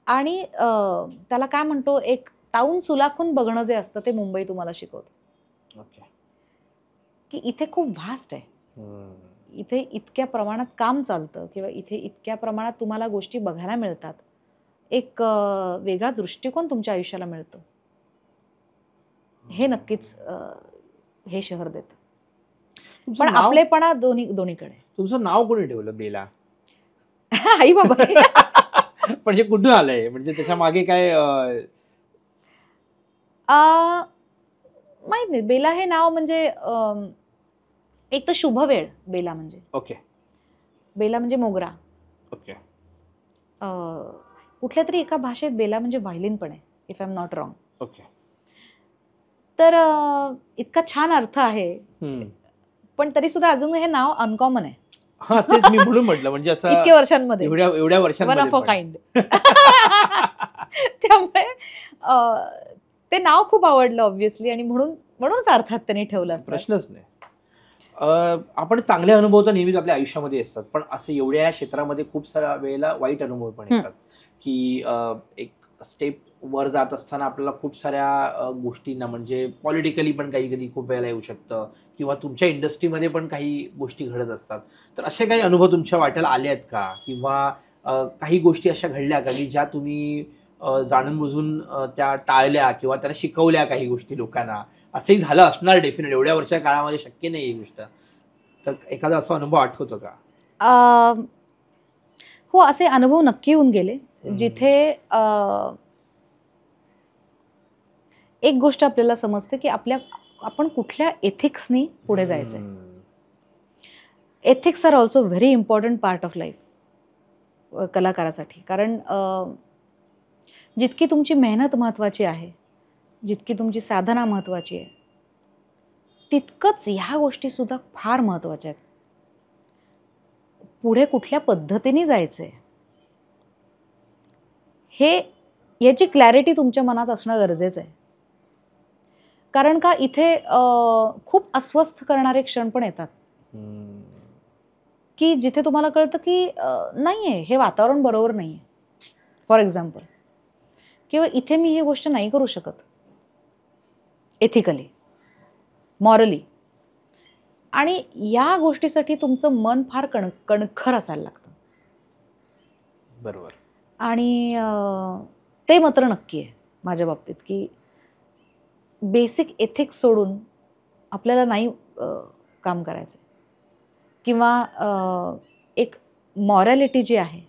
[SPEAKER 2] आणि त्याला काय म्हणतो, एक ताऊन सुलाखून बघणं जे असतं ते मुंबई तुम्हाला शिकवतं.
[SPEAKER 1] ओके. की
[SPEAKER 2] इथे खूप व्हास्ट आहे. इथे इतक्या प्रमाणात काम चालतं किंवा इथे इतक्या प्रमाणात तुम्हाला गोष्टी बघायला मिळतात. एक वेगळा दृष्टिकोन तुमच्या आयुष्याला मिळतो. हे नक्कीच हे शहर देतं. पण आपलेपणा दोन्हीकडे.
[SPEAKER 1] तुमचं नाव कोणी ठेवलं बेला?
[SPEAKER 2] आई बाबा.
[SPEAKER 1] म्हणजे कुठून आलंय, म्हणजे त्याच्या मागे काय?
[SPEAKER 2] माहित नाही. बेला हे नाव म्हणजे एक तर शुभ वेळ बेला म्हणजे.
[SPEAKER 1] ओके.
[SPEAKER 2] बेला म्हणजे मोगरा.
[SPEAKER 1] ओके.
[SPEAKER 2] कुठल्या तरी एका भाषेत बेला म्हणजे व्हायलिन पण आहे, if I am not wrong.
[SPEAKER 1] Okay.
[SPEAKER 2] तर इतका छान अर्थ आहे, पण तरी सुद्धा अजून हे नाव अनकॉमन आहे.
[SPEAKER 1] हा, तेच मी म्हणून म्हटलं, म्हणजे असं
[SPEAKER 2] इतक्या वर्षांमध्ये
[SPEAKER 1] एवढ्या वर्षांमध्ये
[SPEAKER 2] वन ऑफ अ काइंड. त्यामुळे ते नाव खूप आवडलं ऑब्व्हियसली आणि म्हणूनच अर्थात त्यांनी ठेवलं असतं.
[SPEAKER 1] प्रश्नच नाही. आपण चांगले अनुभव तर नेहमीच आपल्या आयुष्यामध्ये असतात, पण असं एवढ्या क्षेत्रामध्ये खूप साऱ्या वेळेला वाईट अनुभव पण येतात की एक स्टेप वर जात असताना आपल्याला खूप साऱ्या गोष्टींना, म्हणजे पॉलिटिकली पण काही कधी खूप वेळेला येऊ शकतं किंवा तुमच्या इंडस्ट्रीमध्ये पण काही गोष्टी घडत असतात. तर असे काही अनुभव तुमच्या वाट्याला आले आहेत का, किंवा काही गोष्टी अशा घडल्या का की ज्या तुम्ही जाणून बुजून त्या टाळल्या किंवा त्यांना शिकवल्या काही गोष्टी लोकांना? असंही झालं असणार डेफिनेट, एवढ्या वर्षा काळामध्ये शक्य नाही ही गोष्ट. तर एखादा असा अनुभव आठवतो का?
[SPEAKER 2] हो, असे अनुभव नक्की येऊन गेले जिथे एक गोष्ट आपल्याला समजते की आपण कुठल्या एथिक्सनी पुढे जायचंय. Ethics are also very important part of life कलाकारासाठी. कारण जितकी तुमची मेहनत महत्त्वाची आहे, जितकी तुमची साधना महत्त्वाची आहे, तितकंच ह्या गोष्टी सुद्धा फार महत्त्वाच्या आहेत. पुढे कुठल्या पद्धतीने जायचंय याची क्लॅरिटी तुमच्या मनात असणं गरजेचं आहे. कारण का इथे खूप अस्वस्थ करणारे क्षण पण येतात की जिथे तुम्हाला कळतं की नाहीये, हे वातावरण बरोबर नाहीये. फॉर एक्झाम्पल, किंवा इथे मी ही गोष्ट नाही करू शकत एथिकली, मॉरली. आणि या गोष्टीसाठी तुमचं मन फार कणखर असायला लागतं.
[SPEAKER 1] बरोबर.
[SPEAKER 2] आणि ते मात्र नक्की आहे माझ्या बाबतीत की बेसिक एथिक्स सोडून आपल्याला नाही काम करायचं किंवा एक मॉरॅलिटी जी आहे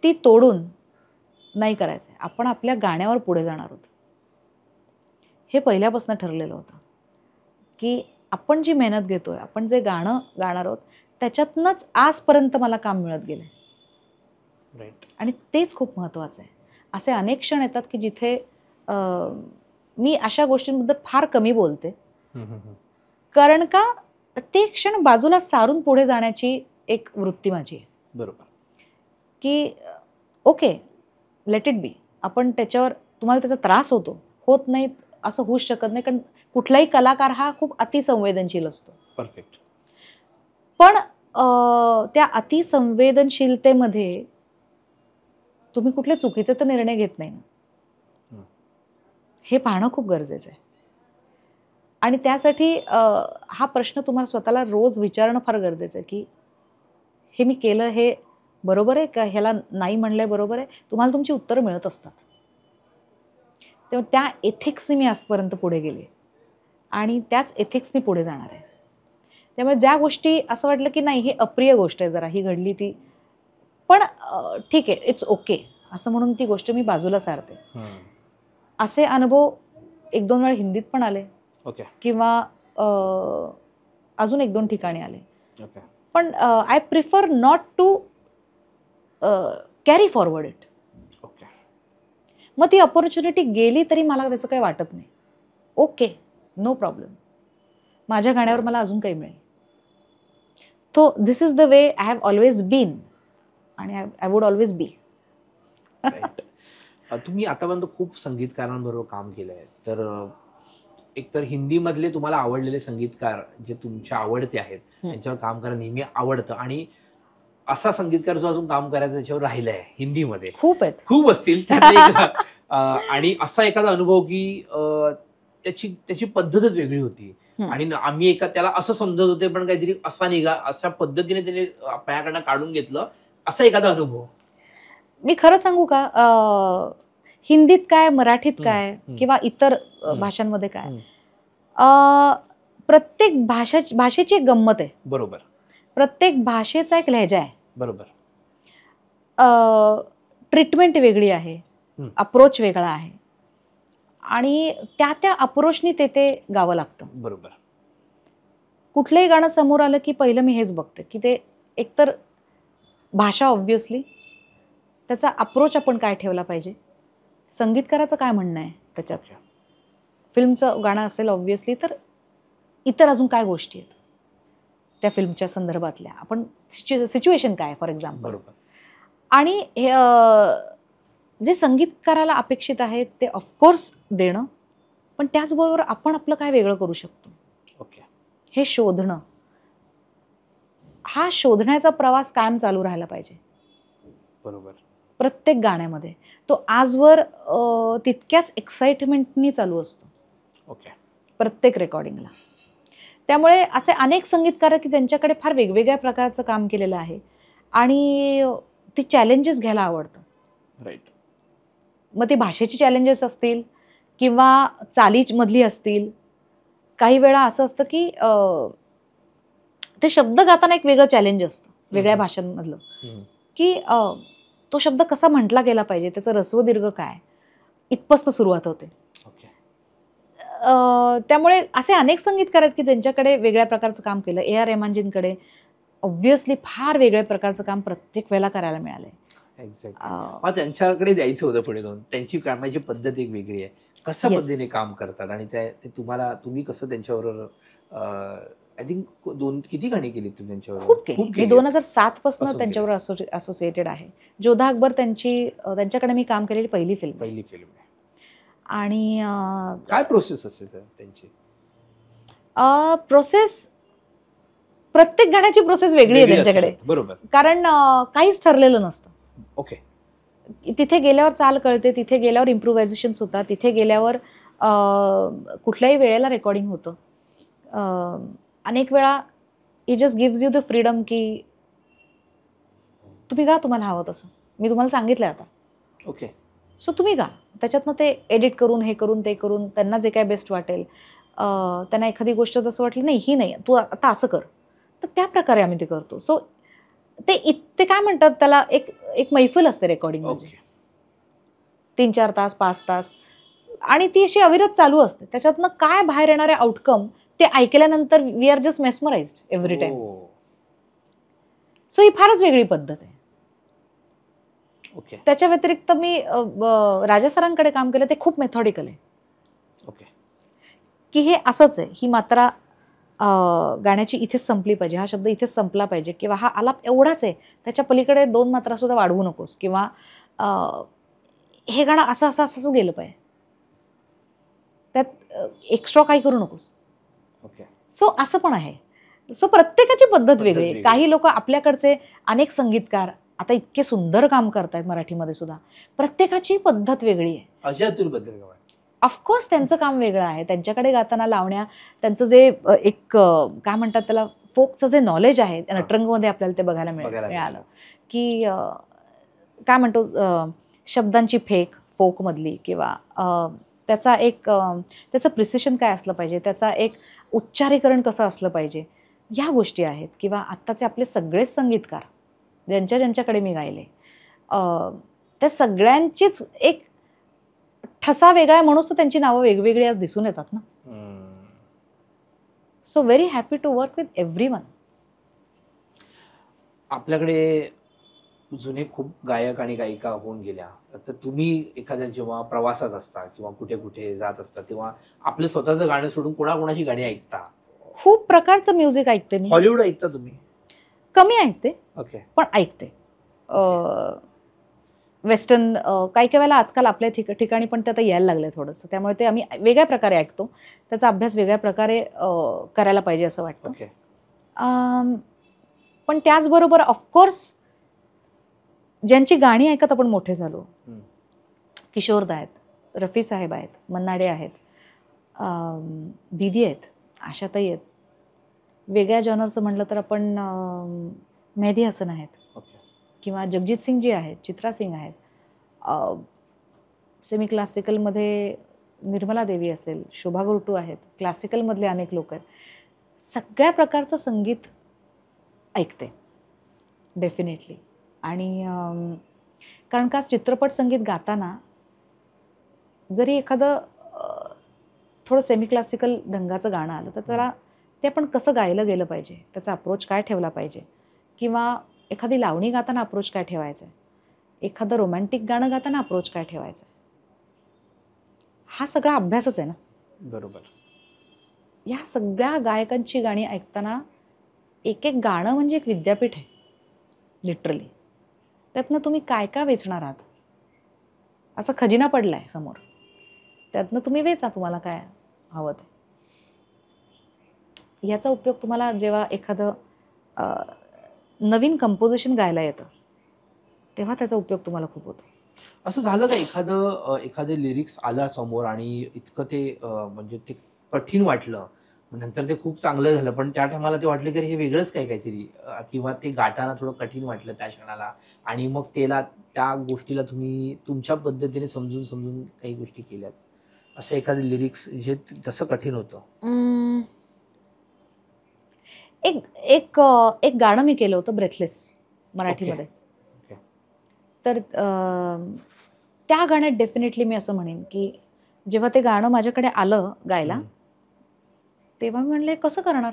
[SPEAKER 2] ती तोडून नाही करायचं आहे. आपण आपल्या गाण्यावर पुढे जाणार आहोत. हे पहिल्यापासून ठरलेलं होतं की आपण जी मेहनत घेतोय, आपण जे गाणं गाणार आहोत त्याच्यातनंच आजपर्यंत मला काम मिळत गेलं
[SPEAKER 1] राईट.
[SPEAKER 2] आणि तेच खूप महत्त्वाचं आहे. असे अनेक क्षण येतात की जिथे मी अशा गोष्टींबद्दल फार कमी बोलते, कारण का ते क्षण बाजूला सारून पुढे जाण्याची एक वृत्ती माझी आहे
[SPEAKER 1] बरोबर.
[SPEAKER 2] की ओके, लेट इट बी. आपण त्याच्यावर तुम्हाला त्याचा त्रास होत नाही असं होऊच शकत नाही, कारण कुठलाही कलाकार हा खूप अतिसंवेदनशील असतो.
[SPEAKER 1] परफेक्ट.
[SPEAKER 2] पण त्या अतिसंवेदनशीलतेमध्ये तुम्ही कुठले चुकीचे तर निर्णय घेत नाही ना, हे पाहणं खूप गरजेचं आहे. आणि त्यासाठी हा प्रश्न तुम्हाला स्वतःला रोज विचारणं फार गरजेचं आहे की हे मी केलं हे बरोबर आहे का, ह्याला नाही म्हणलंय बरोबर आहे. तुम्हाला तुमची उत्तरं मिळत असतात. तेव्हा त्या एथिक्सनी मी आजपर्यंत पुढे गेले आणि त्याच एथिक्सनी पुढे जाणार आहे. त्यामुळे ज्या गोष्टी असं वाटलं की नाही, ही अप्रिय गोष्ट आहे, जरा ही घडली ती, पण ठीक आहे, इट्स ओके असं म्हणून ती गोष्ट मी बाजूला सारते. असे अनुभव 1-2 वेळा हिंदीत पण आले
[SPEAKER 1] ओके.
[SPEAKER 2] किंवा अजून 1-2 ठिकाणी आले.
[SPEAKER 1] ओके.
[SPEAKER 2] पण I prefer not to carry forward it.
[SPEAKER 1] Okay.
[SPEAKER 2] मग ती अपॉर्च्युनिटी गेली तरी मला त्याचं काही वाटत नाही. Okay, no problem. माझ्या गाण्यावर मला अजून काही मिळेल. तो this is the way I have always been आणि I would always be.
[SPEAKER 1] Right. तुम्ही आतापर्यंत खूप संगीतकारांबरोबर काम केलंय, तर एकतर हिंदीमधले तुम्हाला आवडलेले संगीतकार जे तुमच्या आवडते आहेत त्यांच्यावर काम करायला नेहमी आवडतं, आणि असा संगीतकार जो अजून काम करायचं त्याच्यावर राहिलाय हिंदीमध्ये
[SPEAKER 2] खूप आहेत.
[SPEAKER 1] खूप असतील त्यातले एक, आणि असा एखादा अनुभव की त्याची पद्धतच वेगळी होती आणि आम्ही त्याला असं समजत होते, पण काहीतरी असा निघा, अशा पद्धतीने त्याने पायाकडनं काढून घेतलं, असा एखादा अनुभव?
[SPEAKER 2] मी खरं सांगू का, हिंदीत काय, मराठीत काय किंवा इतर भाषांमध्ये काय, प्रत्येक भाषेची एक गंमत आहे.
[SPEAKER 1] बरोबर.
[SPEAKER 2] प्रत्येक भाषेचा एक लहजा आहे.
[SPEAKER 1] बरोबर.
[SPEAKER 2] ट्रीटमेंट वेगळी आहे, अप्रोच वेगळा आहे आणि त्या अप्रोचनी ते गावं लागतं.
[SPEAKER 1] बरोबर.
[SPEAKER 2] कुठलंही गाणं समोर आलं की पहिलं मी हेच बघते की ते एकतर भाषा, ऑब्व्हियसली त्याचा अप्रोच आपण काय ठेवला पाहिजे, संगीतकाराचं काय म्हणणं आहे त्याच्यात, फिल्मचं गाणं असेल ऑब्व्हियसली तर इतर अजून काय गोष्टी आहेत त्या फिल्मच्या संदर्भातल्या, आपण सिच्युएशन काय फॉर एक्झाम्पल.
[SPEAKER 1] बरोबर.
[SPEAKER 2] आणि जे संगीतकाराला अपेक्षित आहे ते ऑफकोर्स देणं, पण त्याचबरोबर आपण आपलं काय वेगळं करू शकतो
[SPEAKER 1] ओके,
[SPEAKER 2] हे शोधणं, हा शोधण्याचा प्रवास कायम चालू राहायला पाहिजे.
[SPEAKER 1] बरोबर.
[SPEAKER 2] प्रत्येक गाण्यामध्ये तो आजवर तितक्याच एक्साइटमेंटनी चालू असतो.
[SPEAKER 1] ओके.
[SPEAKER 2] प्रत्येक रेकॉर्डिंगला. त्यामुळे असे अनेक संगीतकार आहेत की ज्यांच्याकडे फार वेगवेगळ्या प्रकारचं काम केलेलं आहे आणि ती चॅलेंजेस घ्यायला आवडतं.
[SPEAKER 1] राईट.
[SPEAKER 2] मग ती भाषेची चॅलेंजेस असतील किंवा चालीमधली असतील. काही वेळा असं असतं की ते शब्द गाताना एक वेगळं चॅलेंज असतं वेगळ्या भाषांमधलं, की तो शब्द कसा म्हटला गेला पाहिजे, त्याचं रस्व दीर्घ काय, इथपासून सुरुवात होते. त्यामुळे असे अनेक संगीतकार आहेत की ज्यांच्याकडे वेगळ्या प्रकारचं काम केलं. A.R. रहमानजींकडे ऑब्व्हियसली फार वेगळ्या प्रकारचं काम प्रत्येक वेळेला करायला मिळालंय.
[SPEAKER 1] एक्झॅक्टली. त्यांच्याकडे जायचं होतं पुढे जाऊन. त्यांची कामाची पद्धत एक वेगळी आहे, कशा पद्धतीने काम करतात आणि ते तुम्ही कसं त्यांच्यावर आय थिंक किती गाणी केली तुम्ही त्यांच्यावर?
[SPEAKER 2] खूप केली. मी 2007 पासून त्यांच्यावर असोसिएटेड आहे. जोधा अकबर त्यांच्याकडे मी काम केलेली पहिली फिल्म आहे. आणि
[SPEAKER 1] काय प्रोसेस असते त्यांची?
[SPEAKER 2] प्रोसेस, प्रत्येक गाण्याची प्रोसेस वेगळी आहे त्यांच्याकडे.
[SPEAKER 1] बरोबर.
[SPEAKER 2] कारण काहीच ठरलेलं नसतं.
[SPEAKER 1] ओके.
[SPEAKER 2] तिथे गेल्यावर चाल कळते, तिथे गेल्यावर इम्प्रोव्हायझेशन्स होतात, तिथे गेल्यावर कुठल्याही वेळेला रेकॉर्डिंग होतं. अनेक वेळा it just gives you the freedom की तुम्ही गा तुम्हाला हवं तसं. मी तुम्हाला सांगितलं आता.
[SPEAKER 1] ओके.
[SPEAKER 2] सो तुम्ही गा. त्याच्यातनं ते एडिट करून, हे करून, ते करून, त्यांना जे काय बेस्ट वाटेल, त्यांना एखादी गोष्ट जसं वाटलं, नाही ही नाही, तू आता असं कर, तर त्या प्रकारे आम्ही ते करतो. सो ते काय म्हणतात त्याला, एक एक मैफल असते रेकॉर्डिंग म्हणजे.
[SPEAKER 1] ओके.
[SPEAKER 2] 3-4 तास, 5 तास, आणि ती अशी अविरत चालू असते. त्याच्यातनं काय बाहेर येणारे आउटकम ते ऐकल्यानंतर we are just mesmerized every time.
[SPEAKER 1] हो.
[SPEAKER 2] सो ही फारच वेगळी पद्धत आहे.
[SPEAKER 1] ओके.
[SPEAKER 2] त्याच्या व्यतिरिक्त मी राजा सरांकडे काम केलं, ते खूप मेथॉडिकल आहे,
[SPEAKER 1] ओके.
[SPEAKER 2] की हे असंच आहे, ही मात्रा गाण्याची इथेच संपली पाहिजे, हा शब्द इथेच संपला पाहिजे, किंवा हा आलाप एवढाच आहे, त्याच्या पलीकडे 2 मात्रा सुद्धा वाढवू नकोस, किंवा हे गाणं असं असं असंच गेलं पाहिजे, त्यात एक्स्ट्रा काही करू नकोस.
[SPEAKER 1] ओके.
[SPEAKER 2] सो असं पण आहे. सो प्रत्येकाची पद्धत वेगळी आहे.
[SPEAKER 1] वेगळी.
[SPEAKER 2] काही लोक, आपल्याकडचे अनेक संगीतकार आता इतके सुंदर काम करतायत मराठीमध्ये सुद्धा, प्रत्येकाची पद्धत वेगळी आहे.
[SPEAKER 1] अजय अतुल बद्दल काय वाटतं?
[SPEAKER 2] ऑफकोर्स त्यांचं काम वेगळं आहे. त्यांच्याकडे गाताना लावण्या, त्यांचं जे एक काय म्हणतात त्याला, फोकचं जे नॉलेज आहे, नटरंगमध्ये आपल्याला ते बघायला मिळालं, की काय म्हणतो, शब्दांची फेक फोकमधली, किंवा त्याचं प्रिसिशन काय असलं पाहिजे, त्याचा एक उच्चारीकरण कसं असलं पाहिजे, ह्या गोष्टी आहेत. किंवा आत्ताचे आपले सगळेच संगीतकार ज्यांच्याकडे मी गायले, त्या सगळ्यांचीच एक ठसा वेगळा आहे, म्हणूनच तर त्यांची नावं वेगवेगळी आज दिसून येतात ना. So very happy to work with everyone.
[SPEAKER 1] आपल्याकडे जुने खूप गायक आणि गायिका होऊन गेल्या, तर तुम्ही एखाद्या जेव्हा प्रवासात असता किंवा कुठे कुठे जात असता, तेव्हा आपलं स्वतःचं गाणं सोडून कोणाकोणाची गाणी ऐकता?
[SPEAKER 2] खूप प्रकारचं म्युझिक ऐकते मी.
[SPEAKER 1] हॉलिवूड ऐकता तुम्ही?
[SPEAKER 2] कमी ऐकते,
[SPEAKER 1] ओके.
[SPEAKER 2] पण ऐकते. वेस्टर्न काही काही वेळेला आजकाल आपल्या ठिकाणी पण ते आता यायला लागले थोडंसं, त्यामुळे ते आम्ही वेगळ्या प्रकारे ऐकतो. त्याचा अभ्यास वेगळ्या प्रकारे करायला पाहिजे असं वाटतं.
[SPEAKER 1] ओके.
[SPEAKER 2] पण त्याचबरोबर ऑफकोर्स ज्यांची गाणी ऐकत आपण मोठे झालो, किशोरदा आहेत, रफी साहेब आहेत, मन्नाडे आहेत, दीदी आहेत, आशाताई आहेत. वेगळ्या जॉनरचं म्हटलं तर आपण मेहदी हसन आहेत, किंवा जगजीत सिंगजी आहेत, चित्रा सिंग आहेत. सेमी क्लासिकलमध्ये निर्मला देवी असेल, शोभा गुरटू आहेत, क्लासिकलमधले अनेक लोक आहेत. सगळ्या प्रकारचं संगीत ऐकते डेफिनेटली. आणि कारण का चित्रपट संगीत गाताना जरी एखादं थोडं सेमी क्लासिकल ढंगाचं गाणं आलं, तर त्याला ते आपण कसं गायलं गेलं पाहिजे, त्याचा अप्रोच काय ठेवला पाहिजे, किंवा एखादी लावणी गाताना अप्रोच काय ठेवायचा आहे, एखादं रोमॅन्टिक गाणं गाताना अप्रोच काय ठेवायचा आहे, हा सगळा अभ्यासच आहे ना.
[SPEAKER 1] बरोबर.
[SPEAKER 2] या सगळ्या गायकांची गाणी ऐकताना एक एक गाणं म्हणजे एक विद्यापीठ आहे लिटरली. त्यातनं तुम्ही काय काय वेचणार आहात, असा खजिना पडला आहे समोर, त्यातनं तुम्ही वेचा तुम्हाला काय हवं ते. याचा उपयोग तुम्हाला जेव्हा एखादं नवीन कंपोजिशन गायला येतं, तेव्हा त्याचा उपयोग तुम्हाला खूप होतो.
[SPEAKER 1] असं झालं का एखादे लिरिक्स आला समोर आणि इतकं ते म्हणजे ते कठीण वाटलं, नंतर ते खूप चांगलं झालं, पण त्या टायमाला ते वाटलं की हे वेगळंच काहीतरी, किंवा ते गाताना थोडं कठीण वाटलं त्या क्षणाला, आणि मग त्या गोष्टीला तुम्ही तुमच्या पद्धतीने समजून काही गोष्टी केल्यात, असं एखादं लिरिक्स जे तसं कठीण होतं?
[SPEAKER 2] एक गाणं मी केलं होतं ब्रेथलेस मराठीमध्ये. तर त्या गाण्यात डेफिनेटली मी असं म्हणेन की जेव्हा ते गाणं माझ्याकडे आलं गायला, तेव्हा मी म्हणले कसं करणार.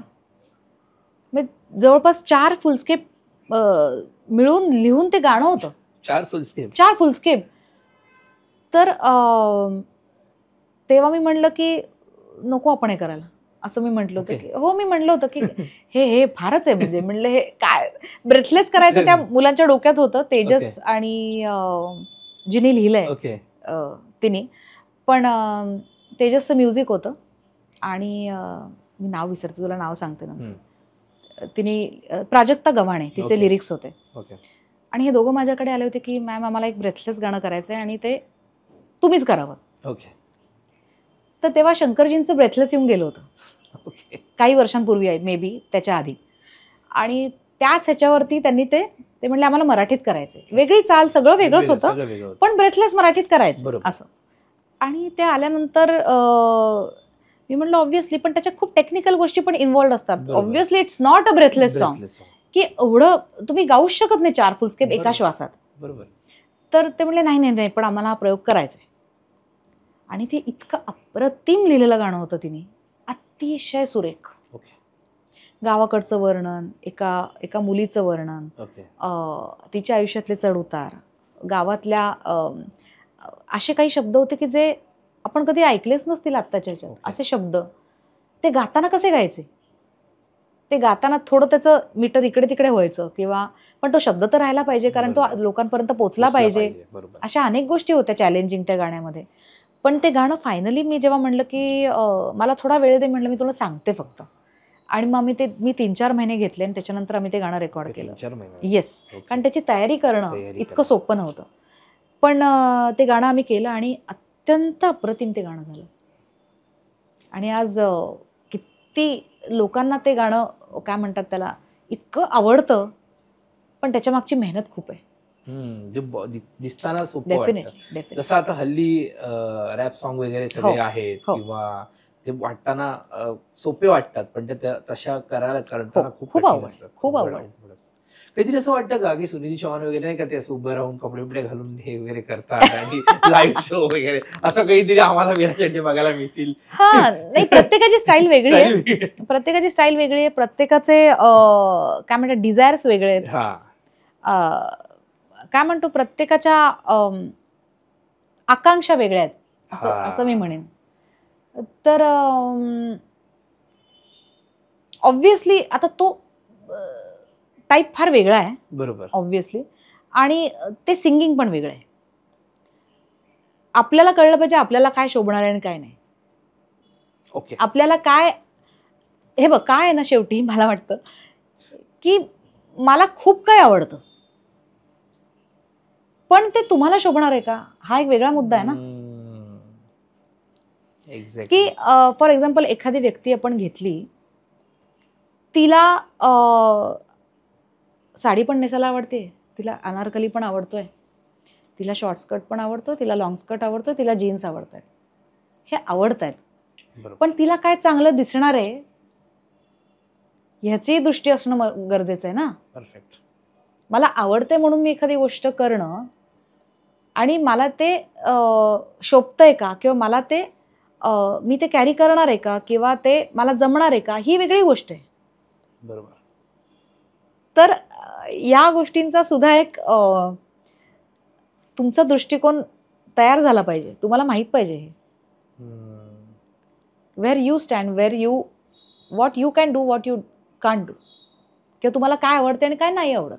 [SPEAKER 2] मी जवळपास 4 फुलस्केप मिळून लिहून ते गाणं होतं.
[SPEAKER 1] 4 फुलस्केप? 4
[SPEAKER 2] फुलस्केप. तर तेव्हा मी म्हणलं की नको आपण हे करायला, असं मी म्हटलं होतं की हो, मी म्हणलं होतं की हे फारच आहे, म्हणजे म्हणलं हे काय ब्रेथलेस करायचं त्या मुलांच्या डोक्यात होतं. तेजस आणि जिनी लिहिलंय तिने, पण तेजसचं म्युझिक होतं आणि मी नाव विसरते, तुला नाव सांगते नंतर. तिने प्राजक्ता गव्हाणे तिचे लिरिक्स होते, आणि हे दोघं माझ्याकडे आले होते की मॅम आम्हाला एक ब्रेथलेस गाणं करायचं आहे आणि ते तुम्हीच करावं. तर तेव्हा शंकरजींचं ब्रेथलेस येऊन गेलं होतं काही वर्षांपूर्वी, मे बी त्याच्या आधी, आणि त्याच ह्याच्यावरती त्यांनी ते ते म्हणले आम्हाला मराठीत करायचंय. वेगळी चाल, सगळं वेगळंच होतं,
[SPEAKER 1] सगळं वेगळं होतं.
[SPEAKER 2] पण ब्रेथलेस मराठीत करायचं
[SPEAKER 1] बरोबर.
[SPEAKER 2] असं. आणि ते आल्यानंतर मी म्हणलं ऑब्व्हियसली, पण त्याच्यात खूप टेक्निकल गोष्टी पण इन्व्हॉल्ड असतात.
[SPEAKER 1] बरोबर.
[SPEAKER 2] Obviously it's not a breathless song,
[SPEAKER 1] Breathless song.
[SPEAKER 2] की एवढं तुम्ही गाऊच शकत नाही 4 फुलस्केप एका
[SPEAKER 1] बरोबर.
[SPEAKER 2] श्वासात.
[SPEAKER 1] बरोबर.
[SPEAKER 2] तर ते म्हणले नाही नाही नाही, पण आम्हाला हा प्रयोग करायचा आहे. आणि ते इतकं अप्रतिम लिहिलेलं गाणं होतं तिने, अतिशय सुरेख.
[SPEAKER 1] ओके.
[SPEAKER 2] गावाकडचं वर्णन, एका मुलीचं वर्णन,
[SPEAKER 1] ओके.
[SPEAKER 2] तिच्या आयुष्यातले चढउतार, गावातल्या असे काही शब्द होते की जे आपण कधी ऐकलेच नसतील आत्ताच्या ह्याच्यात.
[SPEAKER 1] ओके.
[SPEAKER 2] असे शब्द ते गाताना कसे गायचे, ते गाताना थोडं त्याचं मीटर इकडे तिकडे व्हायचं, किंवा पण तो शब्द तर राहायला पाहिजे, कारण तो
[SPEAKER 1] बरोबर.
[SPEAKER 2] लोकांपर्यंत पोहोचला पाहिजे.
[SPEAKER 1] बरोबर.
[SPEAKER 2] अशा अनेक गोष्टी होत्या चॅलेंजिंग त्या गाण्यामध्ये. पण ते गाणं फायनली मी जेव्हा म्हणलं की मला थोडा वेळ दे, म्हणलं मी तुला सांगते फक्त. आणि मग मी 3-4 महिने घेतले आणि त्याच्यानंतर आम्ही ते गाणं रेकॉर्ड केलं.
[SPEAKER 1] 3-4 महिने.
[SPEAKER 2] Yes,
[SPEAKER 1] okay.
[SPEAKER 2] कारण त्याची तयारी करणं
[SPEAKER 1] तयारी
[SPEAKER 2] इतकं
[SPEAKER 1] करणं.
[SPEAKER 2] सोपं नव्हतं. पण ते गाणं आम्ही केलं आणि अत्यंत अप्रतिम ते गाणं झालं. आणि आज किती लोकांना ते गाणं काय म्हणतात त्याला, इतकं आवडतं, पण त्याच्या मागची मेहनत खूप आहे.
[SPEAKER 1] जे दिसताना सोपं वाटतं.
[SPEAKER 2] डेफिनेटली.
[SPEAKER 1] जसं आता हल्ली रॅप सॉन्ग वगैरे सगळे आहेत,
[SPEAKER 2] हो.
[SPEAKER 1] किंवा ते वाटताना सोपे वाटतात, पण ते तशा करताना खूप
[SPEAKER 2] खूप
[SPEAKER 1] कठीण
[SPEAKER 2] आवड,
[SPEAKER 1] असतात.
[SPEAKER 2] खूप आवड.
[SPEAKER 1] कधीतरी असं वाटतं का की सुनील चव्हाण वगैरे नाही का ते असं उभं राहून कपडे बिपडे घालून हे वगैरे करतात आणि लाईव्ह शो वगैरे असं काहीतरी आम्हाला विराजचे बघायला मिळतील?
[SPEAKER 2] हा, नाही, प्रत्येकाची स्टाईल वेगळी आहे. प्रत्येकाची स्टाईल वेगळी आहे, प्रत्येकाचे काय म्हणतात डिझायर्स वेगळे आहेत. काय म्हणतो, प्रत्येकाच्या आकांक्षा वेगळ्या आहेत, असं मी म्हणेन. तर ऑब्व्हियसली आता तो टाईप फार वेगळा आहे.
[SPEAKER 1] बरोबर.
[SPEAKER 2] ऑब्व्हियसली. आणि ते सिंगिंग पण वेगळं आहे. आपल्याला कळलं पाहिजे आपल्याला काय शोभणार आहे आणि काय नाही.
[SPEAKER 1] ओके.
[SPEAKER 2] आपल्याला काय, हे बघ काय आहे ना, शेवटी मला वाटतं की मला खूप काही आवडतं, पण ते तुम्हाला शोभणार आहे का, हा एक वेगळा मुद्दा आहे ना. की फॉर एक्झाम्पल एखादी व्यक्ती आपण घेतली, तिला साडी पण नेसायला आवडते, तिला अनारकली पण आवडतोय, तिला शॉर्ट स्कर्ट पण आवडतो, तिला लॉंग स्कर्ट आवडतो, तिला जीन्स आवडत आहेत, हे आवडत आहेत. पण तिला काय चांगलं दिसणार आहे ह्याची दृष्टी असणं गरजेचं आहे ना.
[SPEAKER 1] परफेक्ट.
[SPEAKER 2] मला आवडते म्हणून मी एखादी गोष्ट करणं आणि मला ते शोभतंय का, किंवा मला ते मी ते कॅरी करणार आहे का, किंवा ते मला जमणार आहे का, ही वेगळी गोष्ट आहे.
[SPEAKER 1] बरोबर.
[SPEAKER 2] तर या गोष्टींचा सुद्धा एक तुमचा दृष्टिकोन तयार झाला पाहिजे. तुम्हाला माहित पाहिजे हे where you stand, what you can do, what you can't do, किंवा तुम्हाला काय आवडते आणि काय नाही आवडत.